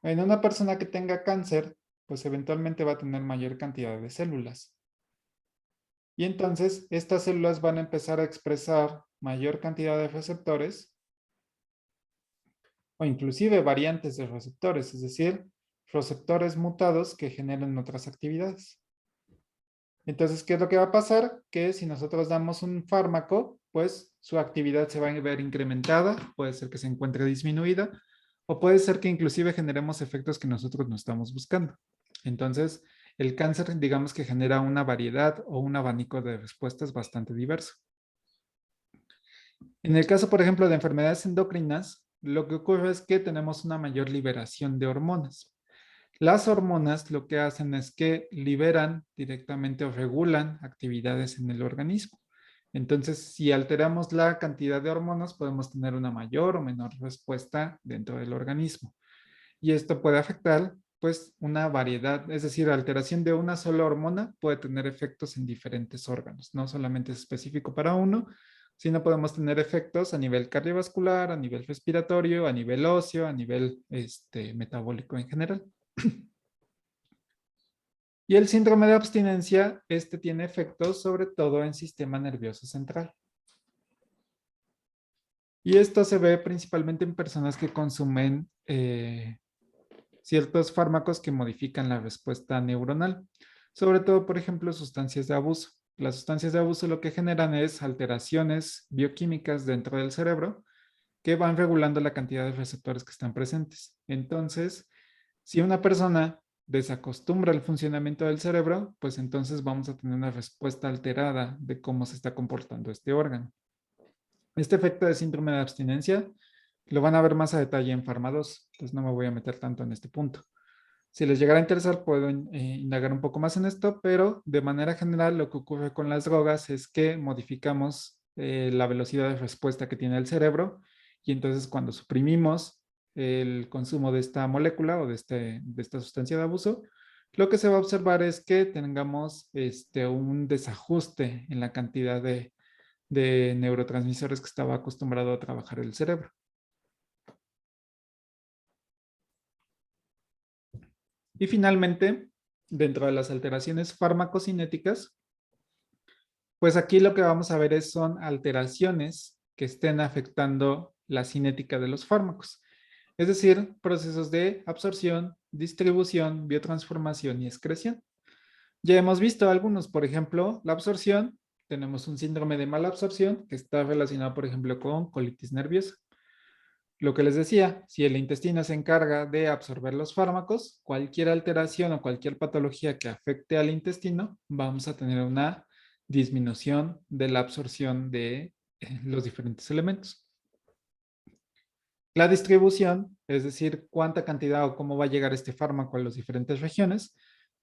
en una persona que tenga cáncer, pues eventualmente va a tener mayor cantidad de células. Y entonces, estas células van a empezar a expresar mayor cantidad de receptores o inclusive variantes de receptores, es decir, receptores mutados que generen otras actividades. Entonces, ¿qué es lo que va a pasar? Que si nosotros damos un fármaco, pues su actividad se va a ver incrementada, puede ser que se encuentre disminuida, o puede ser que inclusive generemos efectos que nosotros no estamos buscando. Entonces, el cáncer, digamos que genera una variedad o un abanico de respuestas bastante diverso. En el caso, por ejemplo, de enfermedades endocrinas, lo que ocurre es que tenemos una mayor liberación de hormonas. Las hormonas lo que hacen es que liberan directamente o regulan actividades en el organismo. Entonces, si alteramos la cantidad de hormonas, podemos tener una mayor o menor respuesta dentro del organismo. Y esto puede afectar, pues, una variedad, es decir, alteración de una sola hormona puede tener efectos en diferentes órganos. No solamente es específico para uno, sino podemos tener efectos a nivel cardiovascular, a nivel respiratorio, a nivel óseo, a nivel metabólico en general. Y el síndrome de abstinencia, tiene efectos sobre todo en sistema nervioso central. Y esto se ve principalmente en personas que consumen ciertos fármacos que modifican la respuesta neuronal. Sobre todo, por ejemplo, sustancias de abuso. Las sustancias de abuso lo que generan es alteraciones bioquímicas dentro del cerebro que van regulando la cantidad de receptores que están presentes. Entonces, si una persona desacostumbra el funcionamiento del cerebro, pues entonces vamos a tener una respuesta alterada de cómo se está comportando este órgano. Este efecto de síndrome de abstinencia lo van a ver más a detalle en Pharma 2, entonces no me voy a meter tanto en este punto. Si les llegara a interesar, puedo indagar un poco más en esto, pero de manera general lo que ocurre con las drogas es que modificamos la velocidad de respuesta que tiene el cerebro y entonces cuando suprimimos el consumo de esta molécula o de esta sustancia de abuso, lo que se va a observar es que tengamos un desajuste en la cantidad de neurotransmisores que estaba acostumbrado a trabajar el cerebro. Y finalmente, dentro de las alteraciones farmacocinéticas, pues aquí lo que vamos a ver son alteraciones que estén afectando la cinética de los fármacos. Es decir, procesos de absorción, distribución, biotransformación y excreción. Ya hemos visto algunos, por ejemplo, la absorción. Tenemos un síndrome de mala absorción que está relacionado, por ejemplo, con colitis nerviosa. Lo que les decía, si el intestino se encarga de absorber los fármacos, cualquier alteración o cualquier patología que afecte al intestino, vamos a tener una disminución de la absorción de los diferentes elementos. La distribución, es decir, cuánta cantidad o cómo va a llegar este fármaco a las diferentes regiones,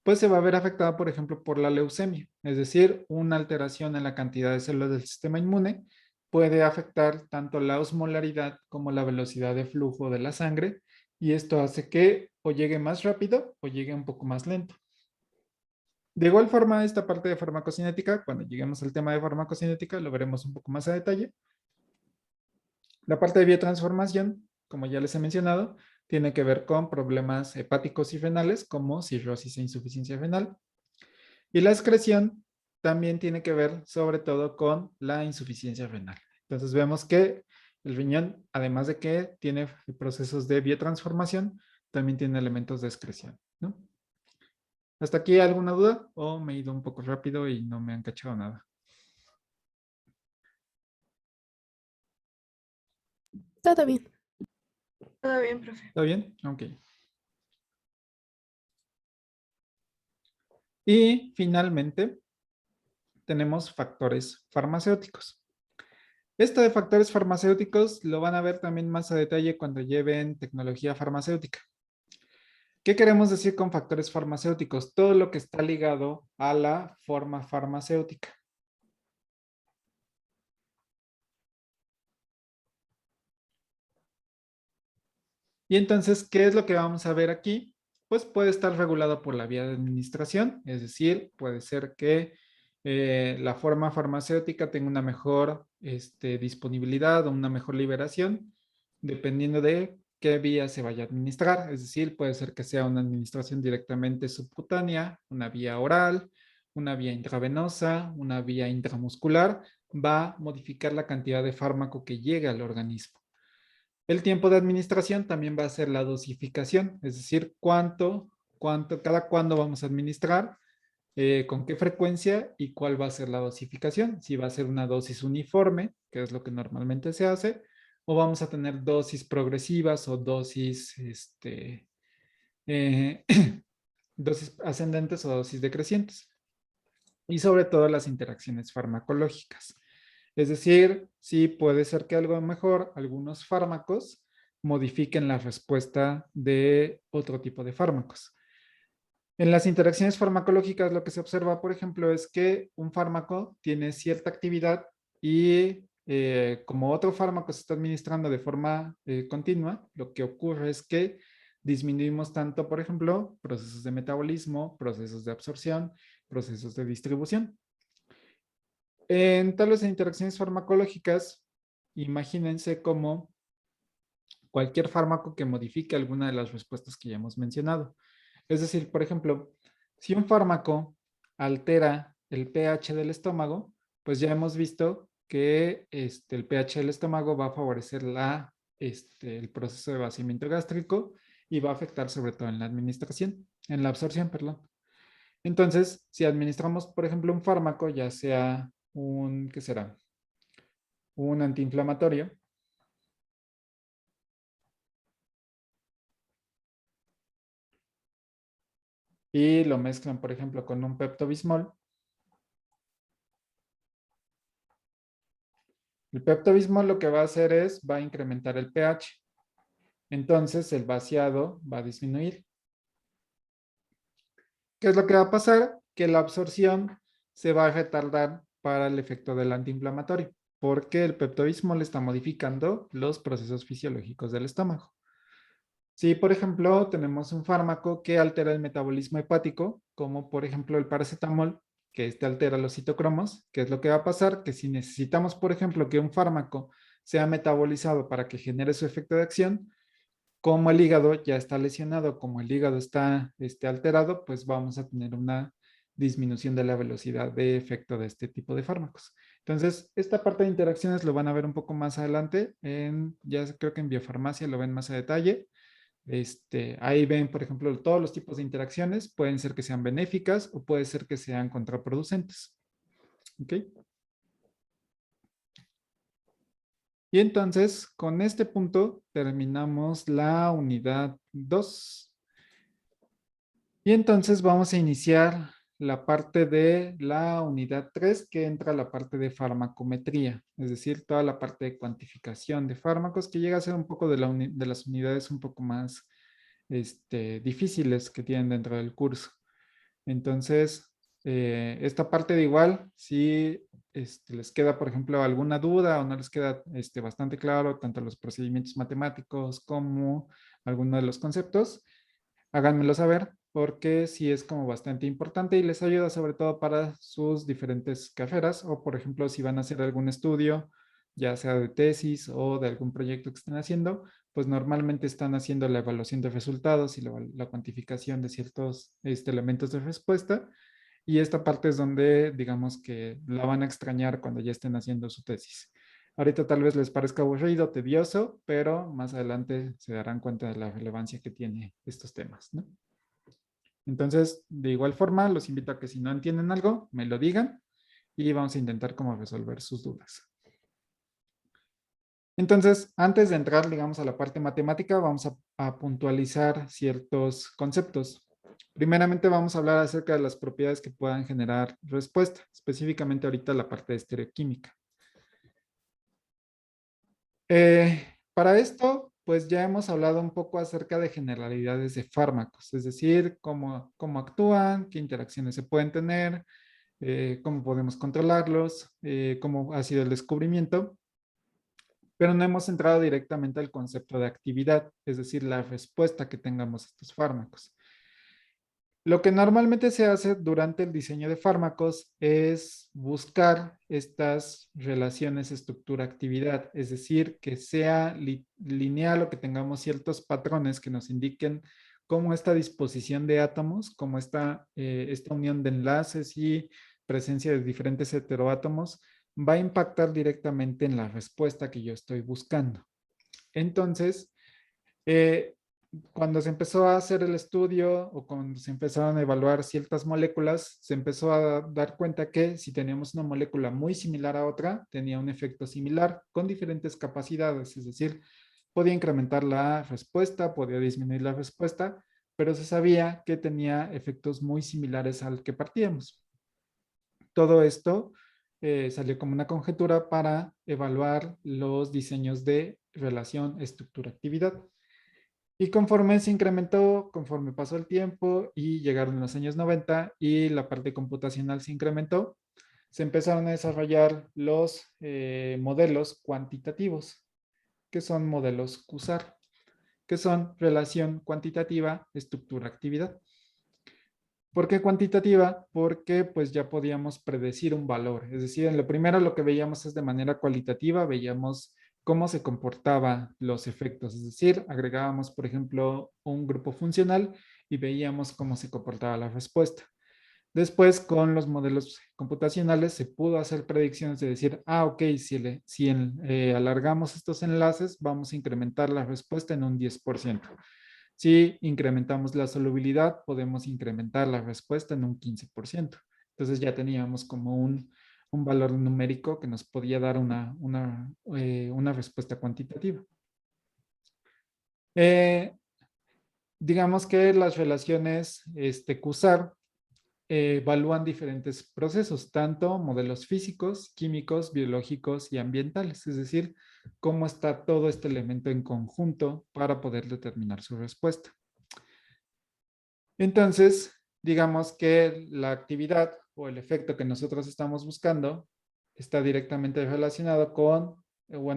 pues se va a ver afectada, por ejemplo, por la leucemia, es decir, una alteración en la cantidad de células del sistema inmune puede afectar tanto la osmolaridad como la velocidad de flujo de la sangre y esto hace que o llegue más rápido o llegue un poco más lento. De igual forma, esta parte de farmacocinética, cuando lleguemos al tema de farmacocinética, lo veremos un poco más a detalle. La parte de biotransformación, como ya les he mencionado, tiene que ver con problemas hepáticos y renales como cirrosis e insuficiencia renal. Y la excreción también tiene que ver sobre todo con la insuficiencia renal. Entonces vemos que el riñón, además de que tiene procesos de biotransformación, también tiene elementos de excreción, ¿no? ¿Hasta aquí alguna duda? ¿O me he ido un poco rápido y no me han cachado nada? Todo bien. Todo bien, profe. ¿Está bien? Ok. Y finalmente, tenemos factores farmacéuticos. Esto de factores farmacéuticos lo van a ver también más a detalle cuando lleven tecnología farmacéutica. ¿Qué queremos decir con factores farmacéuticos? Todo lo que está ligado a la forma farmacéutica. Y entonces, ¿qué es lo que vamos a ver aquí? Pues puede estar regulado por la vía de administración, es decir, puede ser que la forma farmacéutica tenga una mejor disponibilidad o una mejor liberación, dependiendo de qué vía se vaya a administrar. Es decir, puede ser que sea una administración directamente subcutánea, una vía oral, una vía intravenosa, una vía intramuscular, va a modificar la cantidad de fármaco que llega al organismo. El tiempo de administración también va a ser la dosificación, es decir, cada cuándo vamos a administrar, con qué frecuencia y cuál va a ser la dosificación. Si va a ser una dosis uniforme, que es lo que normalmente se hace, o vamos a tener dosis progresivas o dosis, eh, dosis ascendentes o dosis decrecientes. Y sobre todo las interacciones farmacológicas. Es decir, sí puede ser que algo mejor, algunos fármacos modifiquen la respuesta de otro tipo de fármacos. En las interacciones farmacológicas lo que se observa, por ejemplo, es que un fármaco tiene cierta actividad y como otro fármaco se está administrando de forma continua, lo que ocurre es que disminuimos tanto, por ejemplo, procesos de metabolismo, procesos de absorción, procesos de distribución. En tales interacciones farmacológicas, imagínense como cualquier fármaco que modifique alguna de las respuestas que ya hemos mencionado. Es decir, por ejemplo, si un fármaco altera el pH del estómago, pues ya hemos visto que el pH del estómago va a favorecer el proceso de vaciamiento gástrico y va a afectar sobre todo en la administración, en la absorción, perdón. Entonces, si administramos, por ejemplo, un fármaco, ya sea ¿qué será? Un antiinflamatorio, y lo mezclan, por ejemplo, con un Pepto-Bismol. El Pepto-Bismol lo que va a hacer va a incrementar el pH. Entonces, el vaciado va a disminuir. ¿Qué es lo que va a pasar? Que la absorción se va a retardar para el efecto del antiinflamatorio, porque el Pepto-Bismol está modificando los procesos fisiológicos del estómago. Si, por ejemplo, tenemos un fármaco que altera el metabolismo hepático, como por ejemplo el paracetamol, que altera los citocromos, ¿qué es lo que va a pasar? Que si necesitamos, por ejemplo, que un fármaco sea metabolizado para que genere su efecto de acción, como el hígado ya está lesionado, como el hígado está alterado, pues vamos a tener una disminución de la velocidad de efecto de este tipo de fármacos. Entonces, esta parte de interacciones lo van a ver un poco más adelante, ya creo que en biofarmacia lo ven más a detalle. Ahí ven, por ejemplo, todos los tipos de interacciones. Pueden ser que sean benéficas o puede ser que sean contraproducentes. ¿Ok? Y entonces, con este punto terminamos la unidad 2. Y entonces vamos a iniciar la parte de la unidad 3, que entra la parte de farmacometría, es decir, toda la parte de cuantificación de fármacos, que llega a ser un poco de las unidades un poco más difíciles que tienen dentro del curso. Entonces, esta parte de igual, si les queda, por ejemplo, alguna duda o no les queda bastante claro tanto los procedimientos matemáticos como alguno de los conceptos, háganmelo saber porque sí es como bastante importante y les ayuda sobre todo para sus diferentes carreras o, por ejemplo, si van a hacer algún estudio, ya sea de tesis o de algún proyecto que estén haciendo, pues normalmente están haciendo la evaluación de resultados y la cuantificación de ciertos elementos de respuesta. Y esta parte es donde, digamos que la van a extrañar cuando ya estén haciendo su tesis. Ahorita tal vez les parezca aburrido, tedioso, pero más adelante se darán cuenta de la relevancia que tiene estos temas, ¿no? Entonces, de igual forma, los invito a que si no entienden algo, me lo digan y vamos a intentar cómo resolver sus dudas. Entonces, antes de entrar, digamos, a la parte matemática, vamos a puntualizar ciertos conceptos. Primeramente vamos a hablar acerca de las propiedades que puedan generar respuesta, específicamente ahorita la parte de estereoquímica. Para esto, pues ya hemos hablado un poco acerca de generalidades de fármacos, es decir, cómo actúan, qué interacciones se pueden tener, cómo podemos controlarlos, cómo ha sido el descubrimiento, pero no hemos entrado directamente al concepto de actividad, es decir, la respuesta que tengamos a estos fármacos. Lo que normalmente se hace durante el diseño de fármacos es buscar estas relaciones estructura-actividad, es decir, que sea lineal o que tengamos ciertos patrones que nos indiquen cómo esta disposición de átomos, cómo esta unión de enlaces y presencia de diferentes heteroátomos va a impactar directamente en la respuesta que yo estoy buscando. Entonces, eh, cuando se empezó a hacer el estudio o cuando se empezaron a evaluar ciertas moléculas, se empezó a dar cuenta que si teníamos una molécula muy similar a otra, tenía un efecto similar con diferentes capacidades, es decir, podía incrementar la respuesta, podía disminuir la respuesta, pero se sabía que tenía efectos muy similares al que partíamos. Todo esto salió como una conjetura para evaluar los diseños de relación estructura-actividad. Y conforme se incrementó, conforme pasó el tiempo y llegaron los años 90 y la parte computacional se incrementó, se empezaron a desarrollar los modelos cuantitativos, que son modelos QSAR, que son relación cuantitativa, estructura, actividad. ¿Por qué cuantitativa? Porque pues ya podíamos predecir un valor. Es decir, en lo primero lo que veíamos es de manera cualitativa, veíamos cómo se comportaban los efectos. Es decir, agregábamos, por ejemplo, un grupo funcional y veíamos cómo se comportaba la respuesta. Después, con los modelos computacionales, se pudo hacer predicciones de decir, ok, si alargamos estos enlaces, vamos a incrementar la respuesta en un 10%. Si incrementamos la solubilidad, podemos incrementar la respuesta en un 15%. Entonces ya teníamos como un valor numérico que nos podía dar una respuesta cuantitativa. Digamos que las relaciones QSAR evalúan diferentes procesos, tanto modelos físicos, químicos, biológicos y ambientales, es decir, cómo está todo este elemento en conjunto para poder determinar su respuesta. Entonces, digamos que la actividad o el efecto que nosotros estamos buscando está directamente relacionado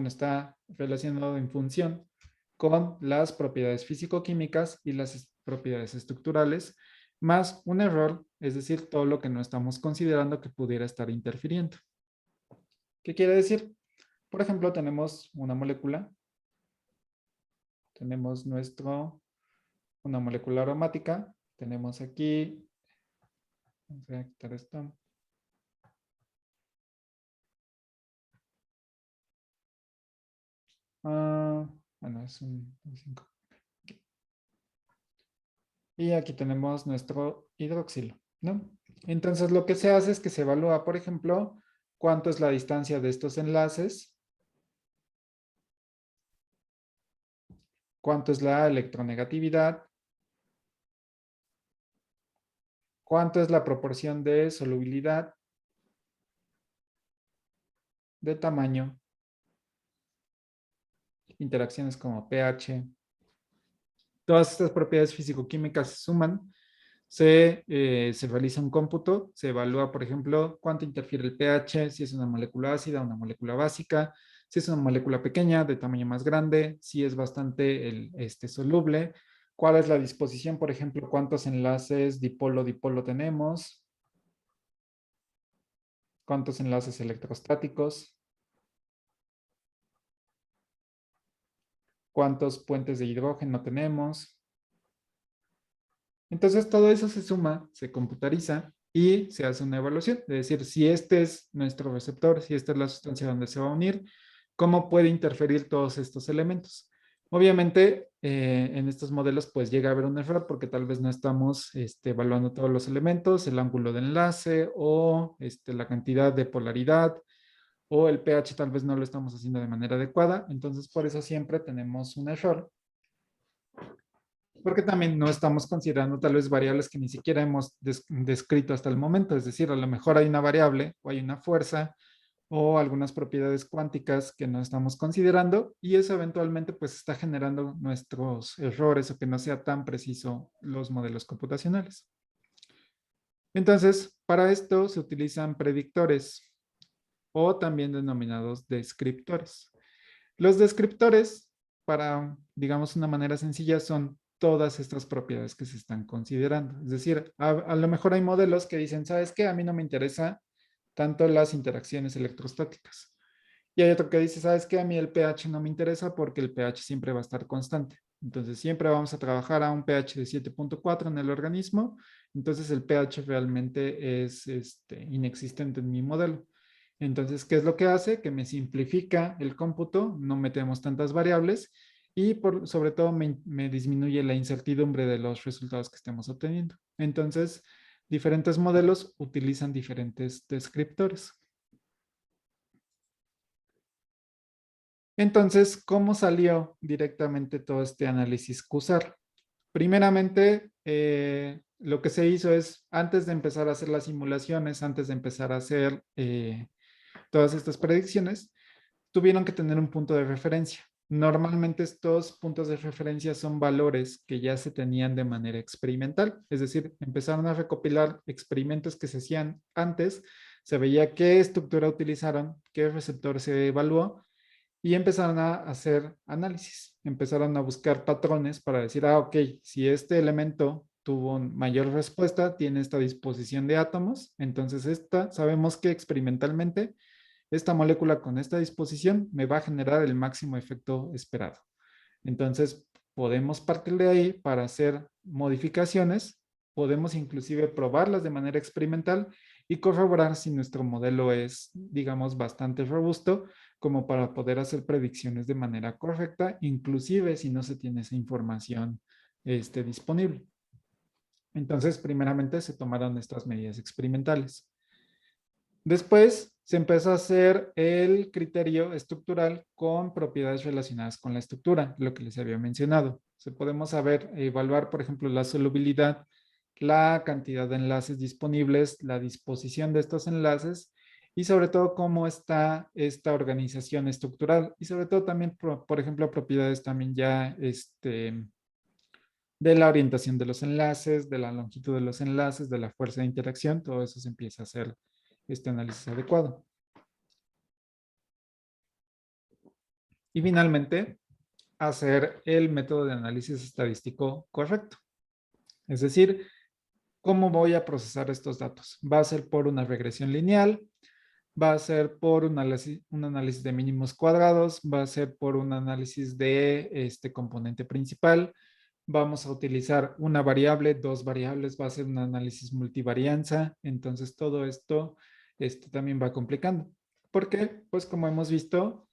está relacionado en función con las propiedades físico-químicas y las propiedades estructurales, más un error, es decir, todo lo que no estamos considerando que pudiera estar interfiriendo. ¿Qué quiere decir? Por ejemplo, tenemos una molécula, tenemos una molécula aromática, tenemos aquí, vamos a quitar esto. Bueno, es un 5. Y aquí tenemos nuestro hidroxilo, ¿no? Entonces lo que se hace es que se evalúa, por ejemplo, cuánto es la distancia de estos enlaces, cuánto es la electronegatividad, cuánto es la proporción de solubilidad, de tamaño, interacciones como pH. Todas estas propiedades físico-químicas se suman, se realiza un cómputo, se evalúa, por ejemplo, cuánto interfiere el pH, si es una molécula ácida, una molécula básica, si es una molécula pequeña, de tamaño más grande, si es bastante soluble, cuál es la disposición, por ejemplo, cuántos enlaces dipolo-dipolo tenemos, cuántos enlaces electrostáticos, cuántos puentes de hidrógeno tenemos. Entonces todo eso se suma, se computariza y se hace una evaluación. Es decir, si este es nuestro receptor, si esta es la sustancia donde se va a unir, ¿cómo puede interferir todos estos elementos? Obviamente, en estos modelos pues llega a haber un error porque tal vez no estamos evaluando todos los elementos, el ángulo de enlace o la cantidad de polaridad o el pH tal vez no lo estamos haciendo de manera adecuada. Entonces, por eso siempre tenemos un error. porque también no estamos considerando tal vez variables que ni siquiera hemos descrito hasta el momento. Es decir, a lo mejor hay una variable o hay una fuerza o algunas propiedades cuánticas que no estamos considerando y eso eventualmente pues está generando nuestros errores o que no sea tan preciso los modelos computacionales. Entonces, para esto se utilizan predictores o también denominados descriptores. Los descriptores, para, digamos, una manera sencilla, son todas estas propiedades que se están considerando. Es decir, a lo mejor hay modelos que dicen, ¿sabes qué? A mí no me interesa tanto las interacciones electrostáticas. Y hay otro que dice, ¿sabes qué? A mí el pH no me interesa porque el pH siempre va a estar constante. Entonces, siempre vamos a trabajar a un pH de 7.4 en el organismo. Entonces, el pH realmente es inexistente en mi modelo. Entonces, ¿qué es lo que hace? Que me simplifica el cómputo, no metemos tantas variables y sobre todo me disminuye la incertidumbre de los resultados que estemos obteniendo. Entonces, diferentes modelos utilizan diferentes descriptores. Entonces, ¿cómo salió directamente todo este análisis QSAR? Primeramente, lo que se hizo es, antes de empezar a hacer las simulaciones, antes de empezar a hacer todas estas predicciones, tuvieron que tener un punto de referencia. Normalmente estos puntos de referencia son valores que ya se tenían de manera experimental, es decir, empezaron a recopilar experimentos que se hacían antes, se veía qué estructura utilizaron, qué receptor se evaluó y empezaron a hacer análisis, empezaron a buscar patrones para decir, ok, si este elemento tuvo mayor respuesta, tiene esta disposición de átomos, entonces sabemos que experimentalmente esta molécula con esta disposición me va a generar el máximo efecto esperado. Entonces, podemos partir de ahí para hacer modificaciones, podemos inclusive probarlas de manera experimental y corroborar si nuestro modelo es, digamos, bastante robusto como para poder hacer predicciones de manera correcta, inclusive si no se tiene esa información disponible. Entonces, primeramente se tomaron estas medidas experimentales. Después se empezó a hacer el criterio estructural con propiedades relacionadas con la estructura, lo que les había mencionado. Podemos evaluar, por ejemplo, la solubilidad, la cantidad de enlaces disponibles, la disposición de estos enlaces y sobre todo cómo está esta organización estructural y sobre todo también, por ejemplo, propiedades también ya de la orientación de los enlaces, de la longitud de los enlaces, de la fuerza de interacción, todo eso se empieza a hacer este análisis adecuado. Y finalmente, hacer el método de análisis estadístico correcto. Es decir, ¿cómo voy a procesar estos datos? ¿Va a ser por una regresión lineal? ¿Va a ser por un análisis de mínimos cuadrados? ¿Va a ser por un análisis de este componente principal? Vamos a utilizar una variable, dos variables, va a ser un análisis multivarianza. Entonces, todo esto también va complicando. ¿Por qué? Pues como hemos visto,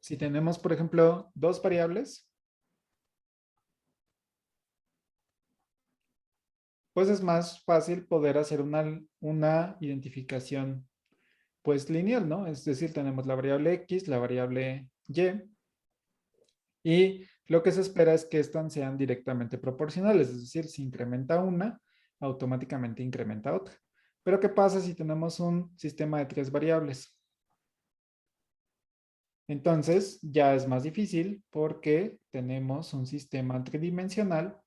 si tenemos, por ejemplo, dos variables, pues es más fácil poder hacer una identificación pues lineal, ¿no? Es decir, tenemos la variable X, la variable Y lo que se espera es que estas sean directamente proporcionales, es decir, si incrementa una, automáticamente incrementa otra. Pero ¿qué pasa si tenemos un sistema de tres variables? Entonces ya es más difícil porque tenemos un sistema tridimensional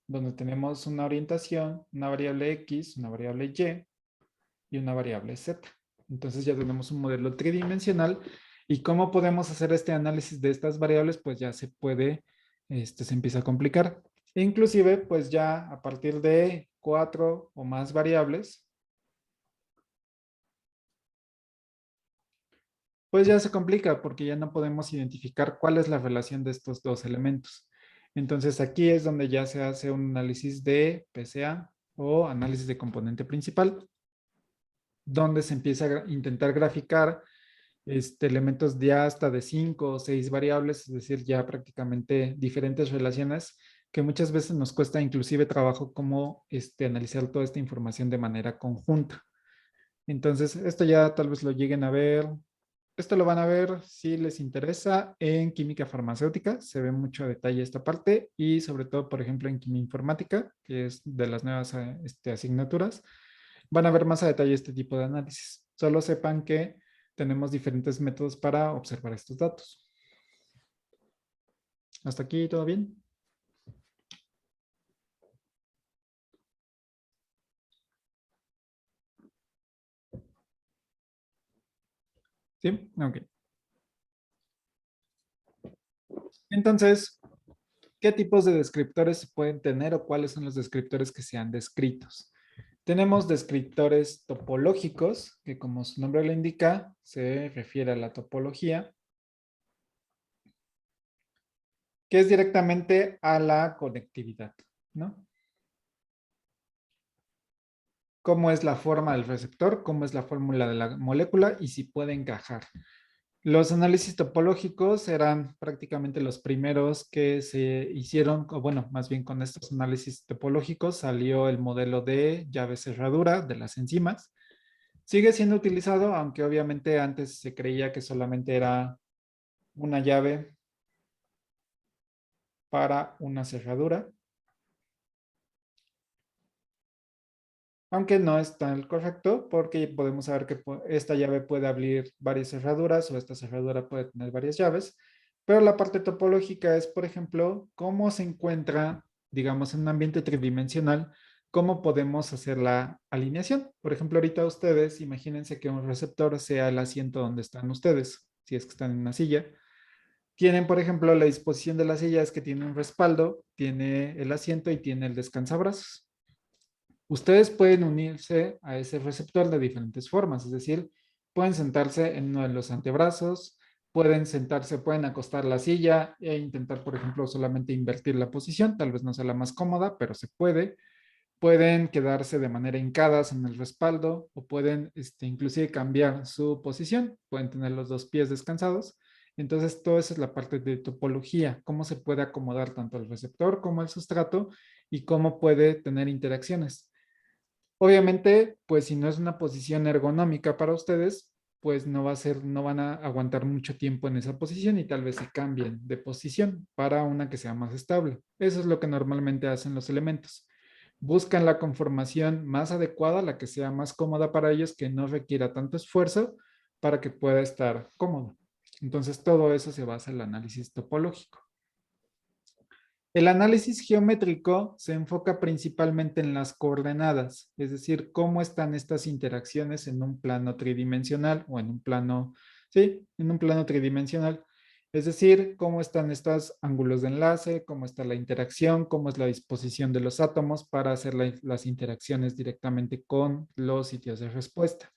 donde tenemos una orientación, una variable X, una variable Y una variable Z. Entonces ya tenemos un modelo tridimensional. ¿Y cómo podemos hacer este análisis de estas variables? Pues ya se puede, se empieza a complicar. E inclusive, pues ya a partir de 4 o más variables, pues ya se complica porque ya no podemos identificar cuál es la relación de estos dos elementos. Entonces aquí es donde ya se hace un análisis de PCA o análisis de componente principal, donde se empieza a intentar graficar elementos ya hasta de 5 o 6 variables, es decir, ya prácticamente diferentes relaciones que muchas veces nos cuesta inclusive trabajo como analizar toda esta información de manera conjunta. Entonces, esto ya tal vez lo lleguen a ver Esto lo van a ver si les interesa en química farmacéutica. Se ve mucho a detalle esta parte y sobre todo, por ejemplo, en química informática, que es de las nuevas asignaturas, van a ver más a detalle este tipo de análisis. Solo sepan que tenemos diferentes métodos para observar estos datos. ¿Hasta aquí todo bien? ¿Sí? Ok. Entonces, ¿qué tipos de descriptores se pueden tener o cuáles son los descriptores que se han descritos? Tenemos descriptores topológicos, que como su nombre lo indica, se refiere a la topología, que es directamente a la conectividad, ¿no? Cómo es la forma del receptor, cómo es la fórmula de la molécula y si puede encajar. Los análisis topológicos eran prácticamente los primeros que se hicieron, o bueno, más bien con estos análisis topológicos salió el modelo de llave cerradura de las enzimas. Sigue siendo utilizado, aunque obviamente antes se creía que solamente era una llave para una cerradura. Aunque no es tan correcto porque podemos saber que esta llave puede abrir varias cerraduras o esta cerradura puede tener varias llaves. Pero la parte topológica es, por ejemplo, cómo se encuentra, digamos, en un ambiente tridimensional, cómo podemos hacer la alineación. Por ejemplo, ahorita ustedes, imagínense que un receptor sea el asiento donde están ustedes, si es que están en una silla. Tienen, por ejemplo, la disposición de la silla es que tiene un respaldo, tiene el asiento y tiene el descansabrazos. Ustedes pueden unirse a ese receptor de diferentes formas, es decir, pueden sentarse en uno de los antebrazos, pueden sentarse, pueden acostar la silla e intentar, por ejemplo, solamente invertir la posición, tal vez no sea la más cómoda, pero se puede. Pueden quedarse de manera hincadas en el respaldo o pueden inclusive cambiar su posición, pueden tener los dos pies descansados. Entonces, todo eso es la parte de topología, cómo se puede acomodar tanto el receptor como el sustrato y cómo puede tener interacciones. Obviamente, pues si no es una posición ergonómica para ustedes, pues no va a ser, no van a aguantar mucho tiempo en esa posición y tal vez se cambien de posición para una que sea más estable. Eso es lo que normalmente hacen los elementos. Buscan la conformación más adecuada, la que sea más cómoda para ellos, que no requiera tanto esfuerzo para que pueda estar cómodo. Entonces, todo eso se basa en el análisis topológico. El análisis geométrico se enfoca principalmente en las coordenadas, es decir, cómo están estas interacciones en un plano tridimensional o en un plano, sí, en un plano tridimensional. Es decir, cómo están estos ángulos de enlace, cómo está la interacción, cómo es la disposición de los átomos para hacer las interacciones directamente con los sitios de respuesta.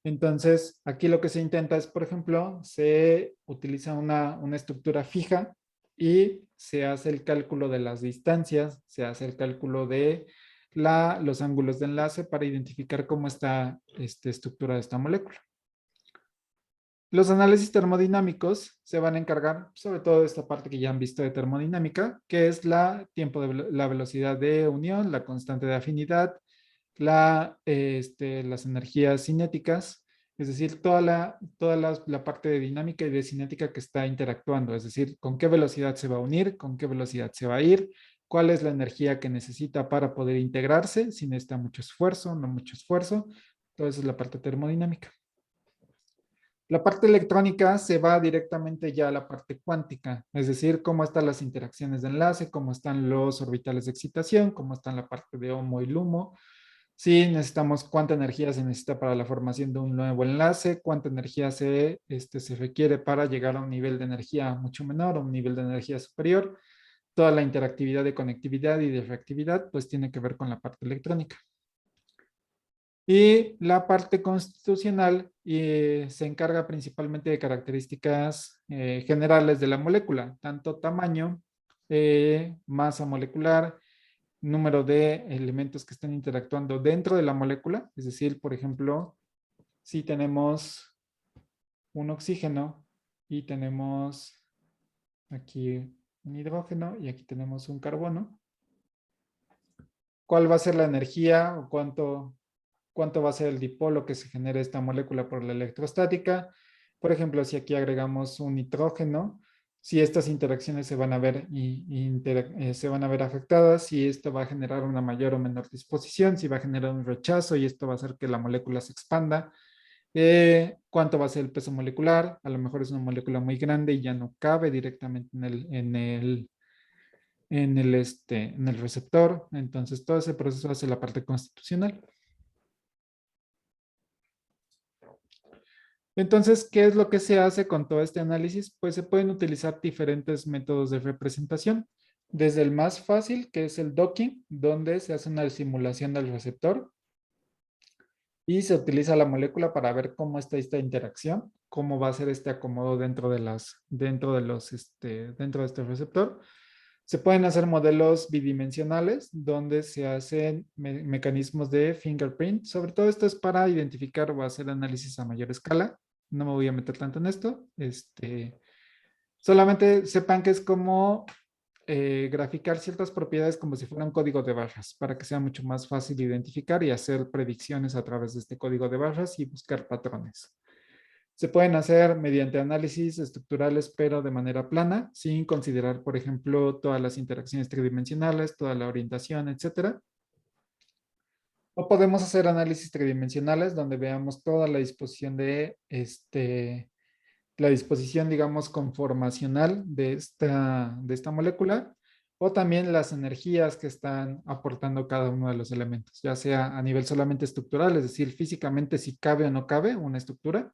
Entonces, aquí lo que se intenta es, por ejemplo, se utiliza una estructura fija y se hace el cálculo de las distancias, se hace el cálculo de los ángulos de enlace para identificar cómo está esta estructura de esta molécula. Los análisis termodinámicos se van a encargar sobre todo de esta parte que ya han visto de termodinámica, que es la velocidad de unión, la constante de afinidad, las energías cinéticas, es decir, toda la parte de dinámica y de cinética que está interactuando, es decir, con qué velocidad se va a unir, con qué velocidad se va a ir, cuál es la energía que necesita para poder integrarse, si necesita mucho esfuerzo, no mucho esfuerzo. Todo eso es la parte termodinámica. La parte electrónica se va directamente ya a la parte cuántica, es decir, cómo están las interacciones de enlace, cómo están los orbitales de excitación, cómo están la parte de HOMO y LUMO. Si necesitamos cuánta energía se necesita para la formación de un nuevo enlace, cuánta energía se requiere para llegar a un nivel de energía mucho menor o un nivel de energía superior. Toda la interactividad de conectividad y de reactividad pues tiene que ver con la parte electrónica. Y la parte constitucional se encarga principalmente de características generales de la molécula, tanto tamaño, masa molecular, número de elementos que están interactuando dentro de la molécula. Es decir, por ejemplo, si tenemos un oxígeno y tenemos aquí un hidrógeno y aquí tenemos un carbono, ¿cuál va a ser la energía o cuánto va a ser el dipolo que se genera esta molécula por la electrostática? Por ejemplo, si aquí agregamos un nitrógeno, si estas interacciones se van a ver, se van a ver afectadas, si esto va a generar una mayor o menor disposición, si va a generar un rechazo y esto va a hacer que la molécula se expanda. ¿Cuánto va a ser el peso molecular? A lo mejor es una molécula muy grande y ya no cabe directamente en el receptor. Entonces, todo ese proceso hace la parte constitucional. Entonces, ¿qué es lo que se hace con todo este análisis? Pues se pueden utilizar diferentes métodos de representación. Desde el más fácil, que es el docking, donde se hace una simulación del receptor y se utiliza la molécula para ver cómo está esta interacción, cómo va a ser este acomodo dentro de este receptor. Se pueden hacer modelos bidimensionales donde se hacen mecanismos de fingerprint. Sobre todo esto es para identificar o hacer análisis a mayor escala. No me voy a meter tanto en esto. Solamente sepan que es como graficar ciertas propiedades como si fuera un código de barras para que sea mucho más fácil identificar y hacer predicciones a través de este código de barras y buscar patrones. Se pueden hacer mediante análisis estructurales, pero de manera plana, sin considerar, por ejemplo, todas las interacciones tridimensionales, toda la orientación, etcétera. O podemos hacer análisis tridimensionales donde veamos toda la disposición la disposición, digamos, conformacional de esta molécula, o también las energías que están aportando cada uno de los elementos, ya sea a nivel solamente estructural, es decir, físicamente si cabe o no cabe una estructura,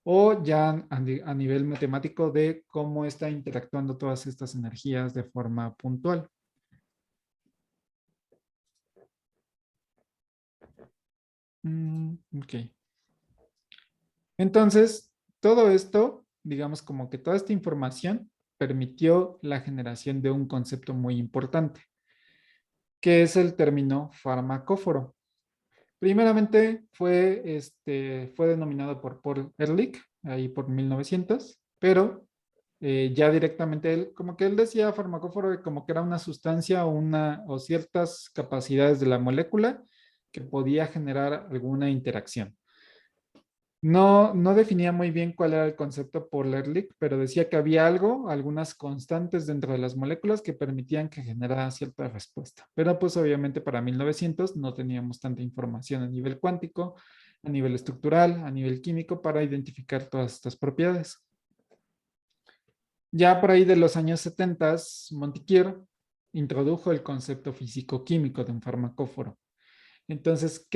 o ya a nivel matemático de cómo está interactuando todas estas energías de forma puntual. Ok. Entonces, todo esto, digamos como que toda esta información permitió la generación de un concepto muy importante, que es el término farmacóforo. Primeramente fue denominado por Paul Ehrlich, ahí por 1900, pero ya directamente él, como que él decía farmacóforo como que era una sustancia o ciertas capacidades de la molécula que podía generar alguna interacción. No definía muy bien cuál era el concepto por Ehrlich, pero decía que había algunas constantes dentro de las moléculas que permitían que generara cierta respuesta. Pero pues obviamente para 1900 no teníamos tanta información a nivel cuántico, a nivel estructural, a nivel químico para identificar todas estas propiedades. Ya por ahí de los años 70, Montiquier introdujo el concepto físico-químico de un farmacóforo. Entonces,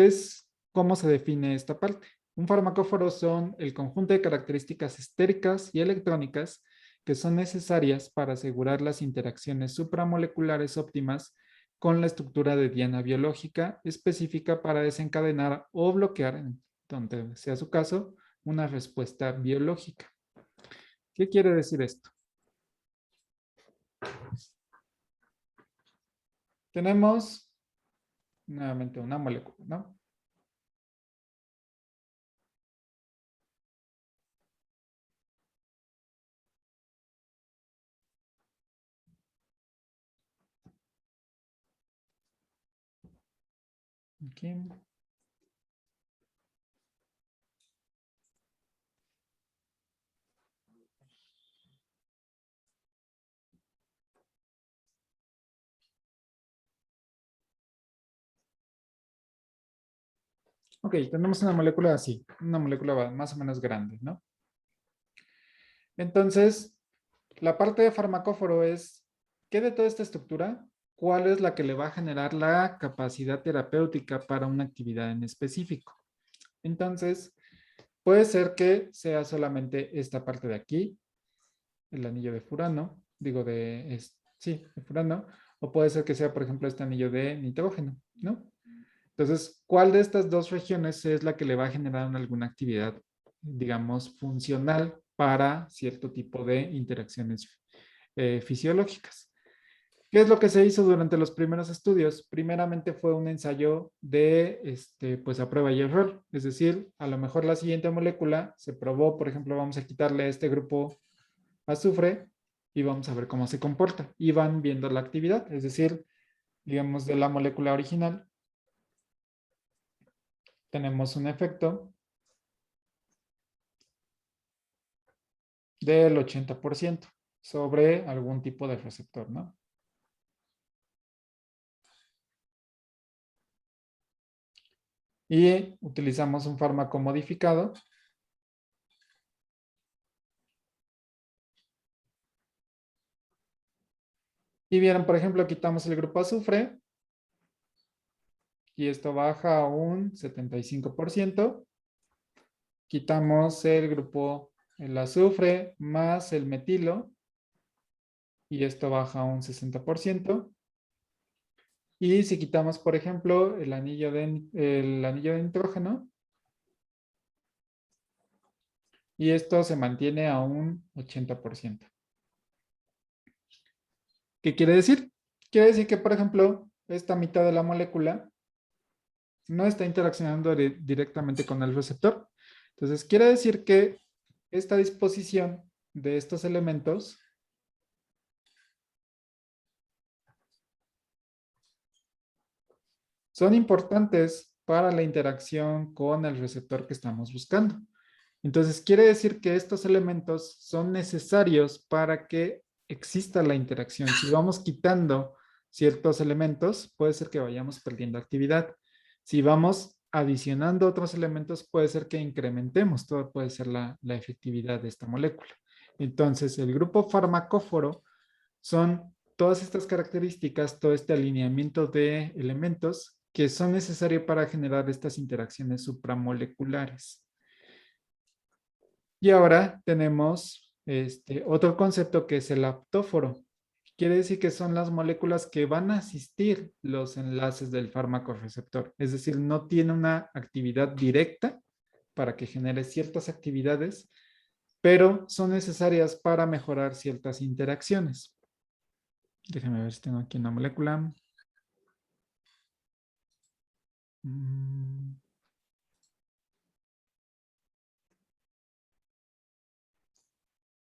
¿cómo se define esta parte? Un farmacóforo son el conjunto de características estéricas y electrónicas que son necesarias para asegurar las interacciones supramoleculares óptimas con la estructura de diana biológica específica para desencadenar o bloquear, donde sea su caso, una respuesta biológica. ¿Qué quiere decir esto? Tenemos nuevamente una molécula, ¿no? Aquí. Ok, tenemos una molécula así, una molécula más o menos grande, ¿no? Entonces, la parte de farmacóforo es, ¿qué de toda esta estructura? ¿Cuál es la que le va a generar la capacidad terapéutica para una actividad en específico? Entonces, puede ser que sea solamente esta parte de aquí, el anillo de furano, sí, de furano, o puede ser que sea, por ejemplo, este anillo de nitrógeno, ¿no? Entonces, ¿cuál de estas dos regiones es la que le va a generar alguna actividad, digamos, funcional para cierto tipo de interacciones fisiológicas? ¿Qué es lo que se hizo durante los primeros estudios? Primeramente fue un ensayo de, pues, a prueba y error. Es decir, a lo mejor la siguiente molécula se probó, por ejemplo, vamos a quitarle a este grupo azufre y vamos a ver cómo se comporta. Y van viendo la actividad, es decir, digamos, de la molécula original tenemos un efecto del 80% sobre algún tipo de receptor, ¿no? Y utilizamos un fármaco modificado. Y vieron, por ejemplo, quitamos el grupo azufre y esto baja a un 75%. Quitamos el azufre más el metilo y esto baja a un 60%. Y si quitamos, por ejemplo, el anillo de nitrógeno, y esto se mantiene a un 80%. ¿Qué quiere decir? Quiere decir que, por ejemplo, esta mitad de la molécula no está interaccionando directamente con el receptor. Entonces, quiere decir que esta disposición de estos elementos son importantes para la interacción con el receptor que estamos buscando. Entonces, quiere decir que estos elementos son necesarios para que exista la interacción. Si vamos quitando ciertos elementos, puede ser que vayamos perdiendo actividad. Si vamos adicionando otros elementos, puede ser que incrementemos, todo puede ser la efectividad de esta molécula. Entonces, el grupo farmacóforo son todas estas características, todo este alineamiento de elementos que son necesarios para generar estas interacciones supramoleculares. Y ahora tenemos otro concepto que es el aptóforo. Quiere decir que son las moléculas que van a asistir los enlaces del fármaco receptor. Es decir, no tiene una actividad directa para que genere ciertas actividades, pero son necesarias para mejorar ciertas interacciones. Déjame ver si tengo aquí una molécula.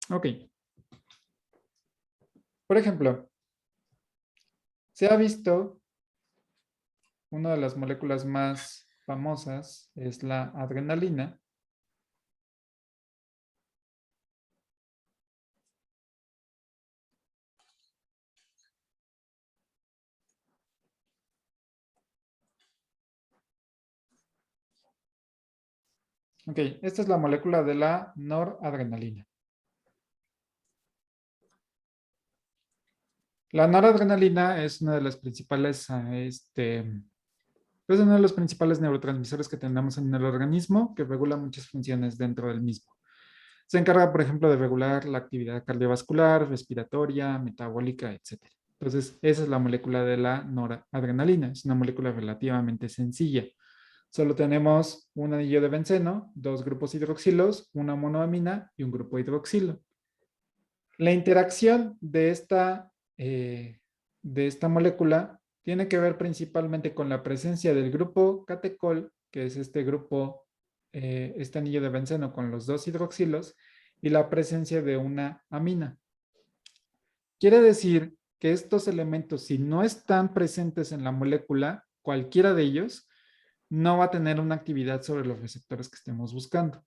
Ok. Por ejemplo, se ha visto una de las moléculas más famosas es la adrenalina. Ok, esta es la molécula de la noradrenalina. La noradrenalina es una de las principales, es uno de los principales neurotransmisores que tenemos en el organismo que regula muchas funciones dentro del mismo. Se encarga, por ejemplo, de regular la actividad cardiovascular, respiratoria, metabólica, etc. Entonces, esa es la molécula de la noradrenalina. Es una molécula relativamente sencilla. Solo tenemos un anillo de benceno, dos grupos hidroxilos, una monoamina y un grupo hidroxilo. La interacción de esta molécula tiene que ver principalmente con la presencia del grupo catecol, que es este grupo, este anillo de benceno con los dos hidroxilos, y la presencia de una amina. Quiere decir que estos elementos, si no están presentes en la molécula, cualquiera de ellos, no va a tener una actividad sobre los receptores que estemos buscando.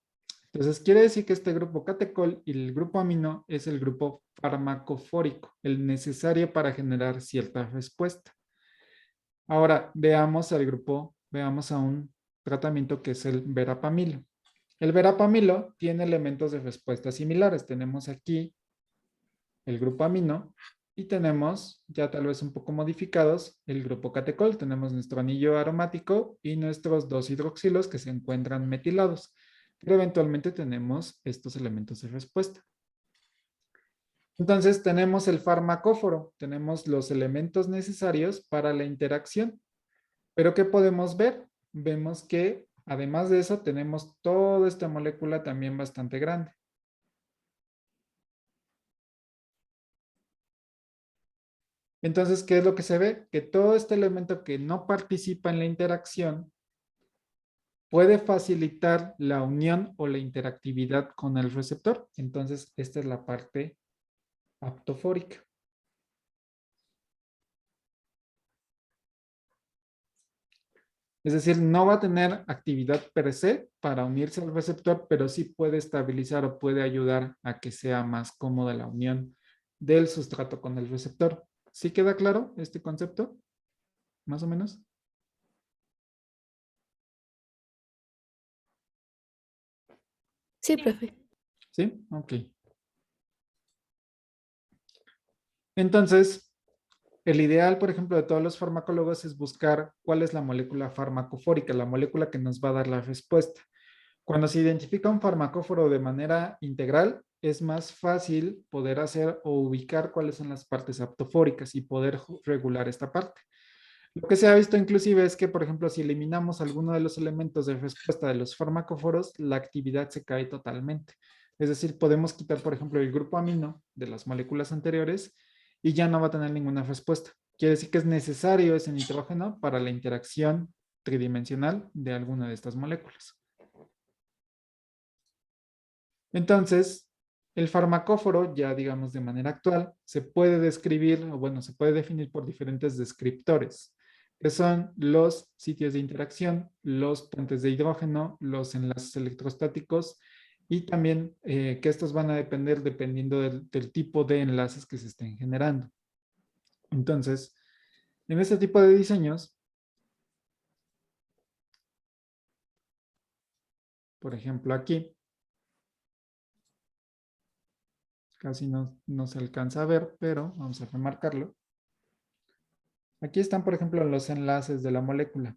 Entonces, quiere decir que este grupo catecol y el grupo amino es el grupo farmacofórico, el necesario para generar cierta respuesta. Ahora, veamos a un tratamiento que es el verapamilo. El verapamilo tiene elementos de respuesta similares. Tenemos aquí el grupo amino y tenemos, ya tal vez un poco modificados, el grupo catecol. Tenemos nuestro anillo aromático y nuestros dos hidroxilos que se encuentran metilados. Pero eventualmente tenemos estos elementos de respuesta. Entonces tenemos el farmacóforo, tenemos los elementos necesarios para la interacción. Pero ¿qué podemos ver? Vemos que además de eso tenemos toda esta molécula también bastante grande. Entonces, ¿qué es lo que se ve? Que todo este elemento que no participa en la interacción puede facilitar la unión o la interactividad con el receptor. Entonces, esta es la parte aptofórica. Es decir, no va a tener actividad per se para unirse al receptor, pero sí puede estabilizar o puede ayudar a que sea más cómoda la unión del sustrato con el receptor. ¿Sí queda claro este concepto? Más o menos. Sí, profe. ¿Sí? Ok. Entonces, el ideal, por ejemplo, de todos los farmacólogos es buscar cuál es la molécula farmacofórica, la molécula que nos va a dar la respuesta. Cuando se identifica un farmacóforo de manera integral, es más fácil poder hacer o ubicar cuáles son las partes aptofóricas y poder regular esta parte. Lo que se ha visto inclusive es que, por ejemplo, si eliminamos alguno de los elementos de respuesta de los farmacóforos, la actividad se cae totalmente. Es decir, podemos quitar, por ejemplo, el grupo amino de las moléculas anteriores y ya no va a tener ninguna respuesta. Quiere decir que es necesario ese nitrógeno para la interacción tridimensional de alguna de estas moléculas. Entonces, el farmacóforo, ya digamos de manera actual, se puede describir, o bueno, se puede definir por diferentes descriptores, que son los sitios de interacción, los puentes de hidrógeno, los enlaces electrostáticos y también que estos van a depender dependiendo del tipo de enlaces que se estén generando. Entonces, en este tipo de diseños, por ejemplo aquí, casi no se alcanza a ver, pero vamos a remarcarlo. Aquí están, por ejemplo, los enlaces de la molécula.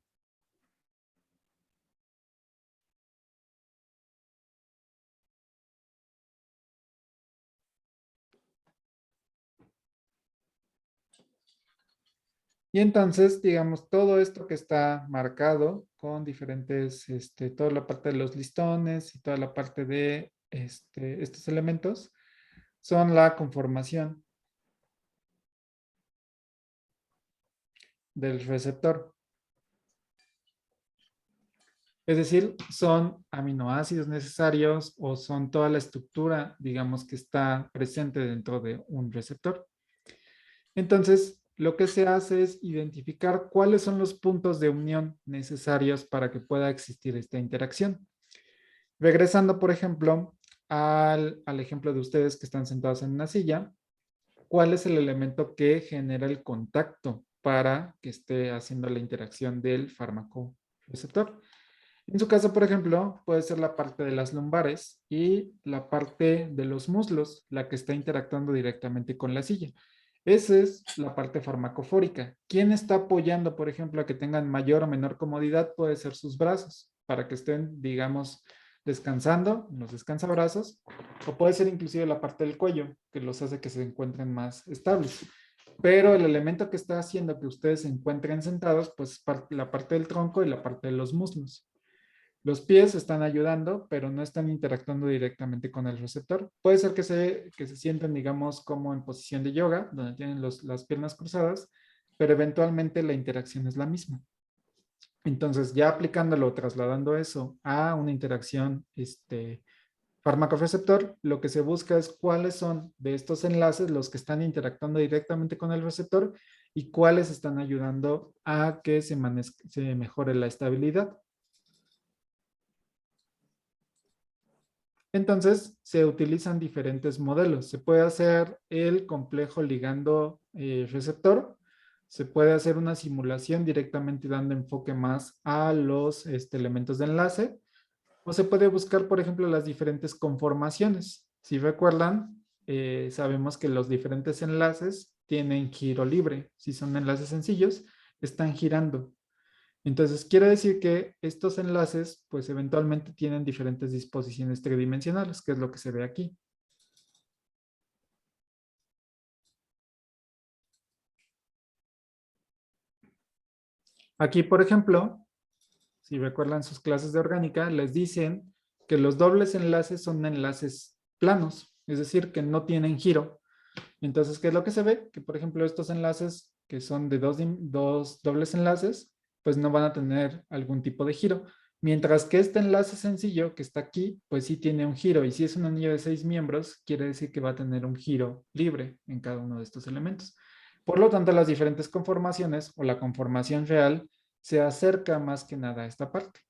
Y entonces, digamos, todo esto que está marcado con diferentes, toda la parte de los listones y toda la parte de estos elementos, son la conformación del receptor. Es decir, son aminoácidos necesarios o son toda la estructura, digamos, que está presente dentro de un receptor. Entonces, lo que se hace es identificar cuáles son los puntos de unión necesarios para que pueda existir esta interacción. Regresando, por ejemplo, al ejemplo de ustedes que están sentados en una silla, ¿cuál es el elemento que genera el contacto para que esté haciendo la interacción del fármaco receptor? En su caso, por ejemplo, puede ser la parte de las lumbares y la parte de los muslos, la que está interactuando directamente con la silla. Esa es la parte farmacofórica. ¿Quién está apoyando, por ejemplo, a que tengan mayor o menor comodidad? Puede ser sus brazos, para que estén, digamos, descansando, los descansabrazos, o puede ser inclusive la parte del cuello, que los hace que se encuentren más estables. Pero el elemento que está haciendo que ustedes se encuentren sentados, pues es la parte del tronco y la parte de los muslos. Los pies están ayudando, pero no están interactuando directamente con el receptor. Puede ser que se sientan, digamos, como en posición de yoga, donde tienen las piernas cruzadas, pero eventualmente la interacción es la misma. Entonces, ya aplicándolo, trasladando eso a una interacción fármaco-receptor, lo que se busca es cuáles son de estos enlaces los que están interactuando directamente con el receptor y cuáles están ayudando a que se mejore la estabilidad. Entonces, se utilizan diferentes modelos. Se puede hacer el complejo ligando receptor. Se puede hacer una simulación directamente dando enfoque más a los elementos de enlace. O se puede buscar, por ejemplo, las diferentes conformaciones. Si recuerdan, sabemos que los diferentes enlaces tienen giro libre. Si son enlaces sencillos, están girando. Entonces, quiere decir que estos enlaces, pues eventualmente tienen diferentes disposiciones tridimensionales, que es lo que se ve aquí. Aquí, por ejemplo, si recuerdan sus clases de orgánica, les dicen que los dobles enlaces son enlaces planos, es decir, que no tienen giro. Entonces, ¿qué es lo que se ve? Que, por ejemplo, estos enlaces que son de dos dobles enlaces, pues no van a tener algún tipo de giro. Mientras que este enlace sencillo que está aquí, pues sí tiene un giro. Y si es un anillo de 6 miembros, quiere decir que va a tener un giro libre en cada uno de estos elementos. Por lo tanto, las diferentes conformaciones o la conformación real se acerca más que nada a esta parte.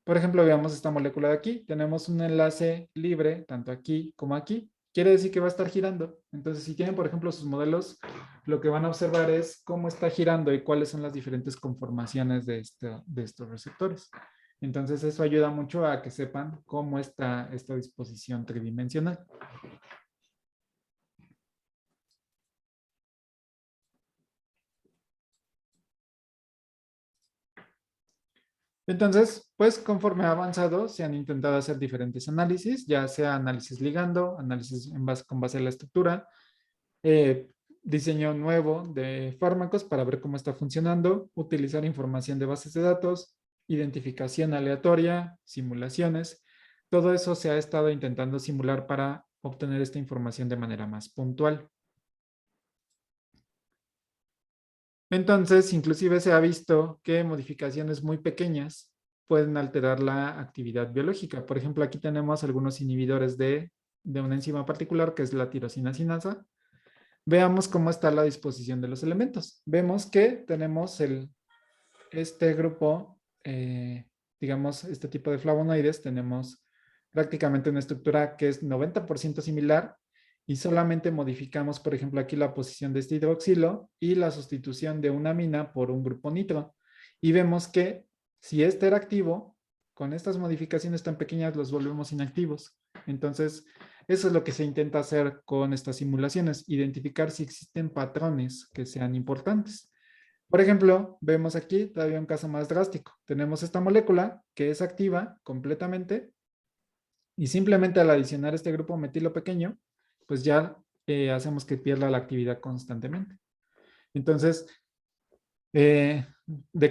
Por ejemplo, veamos esta molécula de aquí. Tenemos un enlace libre, tanto aquí como aquí. Quiere decir que va a estar girando. Entonces, si tienen, por ejemplo, sus modelos, lo que van a observar es cómo está girando y cuáles son las diferentes conformaciones de estos receptores. Entonces, eso ayuda mucho a que sepan cómo está esta disposición tridimensional. Entonces, pues conforme ha avanzado, se han intentado hacer diferentes análisis, ya sea análisis ligando, análisis con base a la estructura, diseño nuevo de fármacos para ver cómo está funcionando, utilizar información de bases de datos, identificación aleatoria, simulaciones. Todo eso se ha estado intentando simular para obtener esta información de manera más puntual. Entonces, inclusive se ha visto que modificaciones muy pequeñas pueden alterar la actividad biológica. Por ejemplo, aquí tenemos algunos inhibidores de una enzima particular que es la tirosina sinasa. Veamos cómo está la disposición de los elementos. Vemos que tenemos este grupo, digamos, este tipo de flavonoides, tenemos prácticamente una estructura que es 90% similar y solamente modificamos, por ejemplo, aquí la posición de este hidroxilo y la sustitución de una amina por un grupo nitro. Y vemos que si este era activo, con estas modificaciones tan pequeñas los volvemos inactivos. Entonces, eso es lo que se intenta hacer con estas simulaciones, identificar si existen patrones que sean importantes. Por ejemplo, vemos aquí todavía un caso más drástico. Tenemos esta molécula que es activa completamente y simplemente al adicionar este grupo metilo pequeño, pues ya hacemos que pierda la actividad constantemente. Entonces, ¿de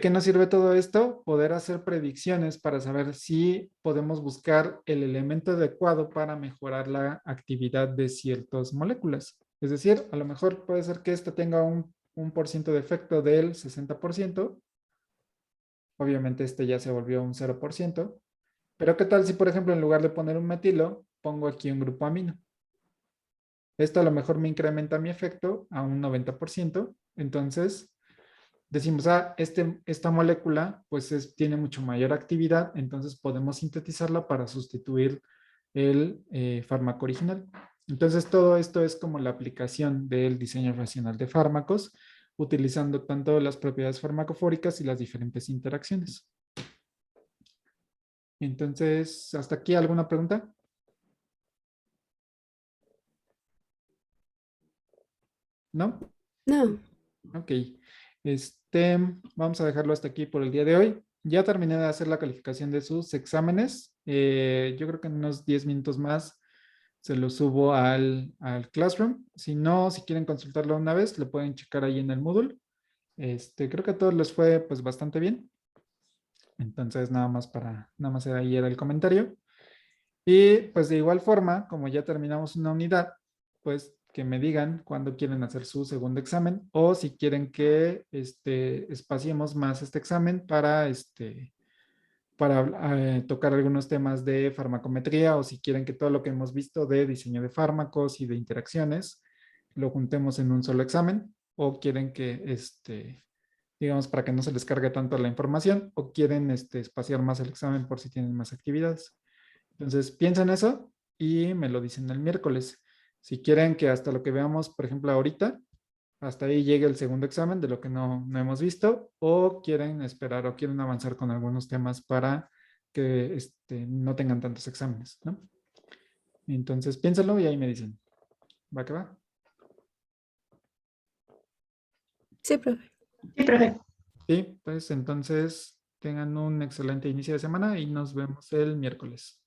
qué nos sirve todo esto? Poder hacer predicciones para saber si podemos buscar el elemento adecuado para mejorar la actividad de ciertas moléculas. Es decir, a lo mejor puede ser que esta tenga un por ciento de efecto del 60%. Obviamente este ya se volvió un 0%. Pero ¿qué tal si, por ejemplo, en lugar de poner un metilo, pongo aquí un grupo amino? Esto a lo mejor me incrementa mi efecto a un 90%. Entonces, decimos, esta molécula pues tiene mucho mayor actividad, entonces podemos sintetizarla para sustituir el fármaco original. Entonces, todo esto es como la aplicación del diseño racional de fármacos, utilizando tanto las propiedades farmacofóricas y las diferentes interacciones. Entonces, ¿hasta aquí alguna pregunta? ¿No? No. Ok. Vamos a dejarlo hasta aquí por el día de hoy. Ya terminé de hacer la calificación de sus exámenes. Yo creo que en unos 10 minutos más se los subo al Classroom. Si no, si quieren consultarlo una vez, lo pueden checar ahí en el Moodle. Creo que a todos les fue pues bastante bien. Entonces, nada más ahí era el comentario. Y pues de igual forma, como ya terminamos una unidad, pues que me digan cuándo quieren hacer su segundo examen o si quieren que espaciemos más este examen para tocar algunos temas de farmacometría o si quieren que todo lo que hemos visto de diseño de fármacos y de interacciones lo juntemos en un solo examen o quieren que digamos, para que no se les cargue tanto la información o quieren espaciar más el examen por si tienen más actividades. Entonces, piensen eso y me lo dicen el miércoles. Si quieren que hasta lo que veamos, por ejemplo, ahorita, hasta ahí llegue el segundo examen de lo que no hemos visto, o quieren esperar o quieren avanzar con algunos temas para que no tengan tantos exámenes, ¿no? Entonces, piénsenlo y ahí me dicen. ¿Va que va? Sí, profe. Sí, profe. Sí, pues entonces tengan un excelente inicio de semana y nos vemos el miércoles.